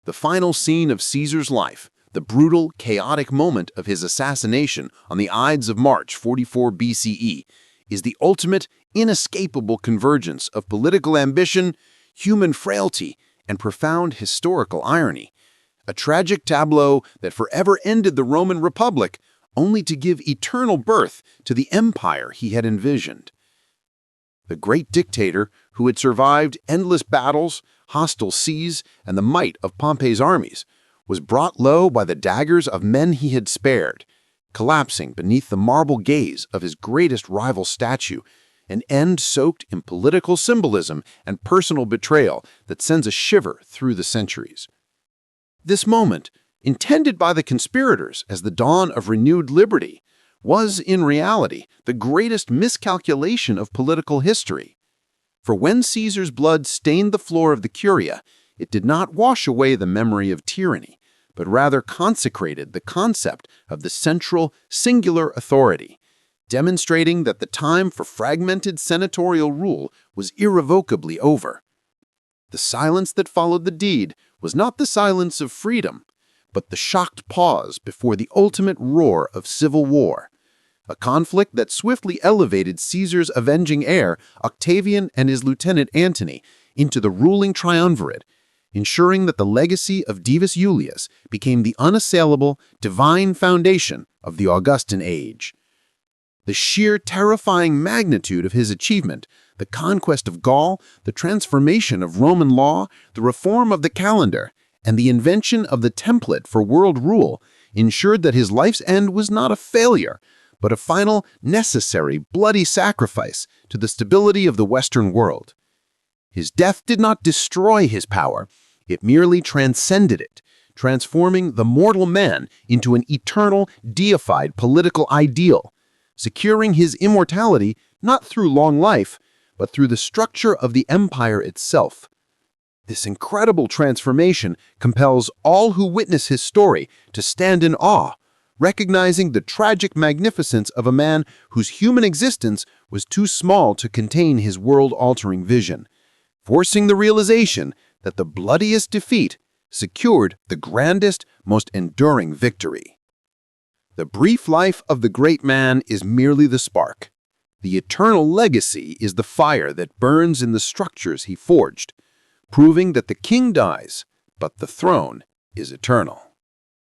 The final scene of Caesar's life, the brutal, chaotic moment of his assassination on the Ides of March 44 BCE, is the ultimate, inescapable convergence of political ambition, human frailty, and profound historical irony. A tragic tableau that forever ended the Roman Republic, only to give eternal birth to the empire he had envisioned. The great dictator, who had survived endless battles, hostile seas, and the might of Pompey's armies, was brought low by the daggers of men he had spared, collapsing beneath the marble gaze of his greatest rival statue, an end soaked in political symbolism and personal betrayal that sends a shiver through the centuries. This moment, intended by the conspirators as the dawn of renewed liberty, was, in reality, the greatest miscalculation of political history. For when Caesar's blood stained the floor of the Curia, it did not wash away the memory of tyranny, but rather consecrated the concept of the central, singular authority, demonstrating that the time for fragmented senatorial rule was irrevocably over. The silence that followed the deed was not the silence of freedom, but the shocked pause before the ultimate roar of civil war, a conflict that swiftly elevated Caesar's avenging heir, Octavian, and his lieutenant Antony, into the ruling triumvirate, ensuring that the legacy of Divus Iulius became the unassailable, divine foundation of the Augustan age. The sheer terrifying magnitude of his achievement, the conquest of Gaul, the transformation of Roman law, the reform of the calendar, and the invention of the template for world rule ensured that his life's end was not a failure, but a final, necessary, bloody sacrifice to the stability of the Western world. His death did not destroy his power, it merely transcended it, transforming the mortal man into an eternal, deified political ideal, securing his immortality not through long life, but through the structure of the empire itself. This incredible transformation compels all who witness his story to stand in awe, recognizing the tragic magnificence of a man whose human existence was too small to contain his world-altering vision, forcing the realization that the bloodiest defeat secured the grandest, most enduring victory. The brief life of the great man is merely the spark. The eternal legacy is the fire that burns in the structures he forged, proving that the king dies, but the throne is eternal.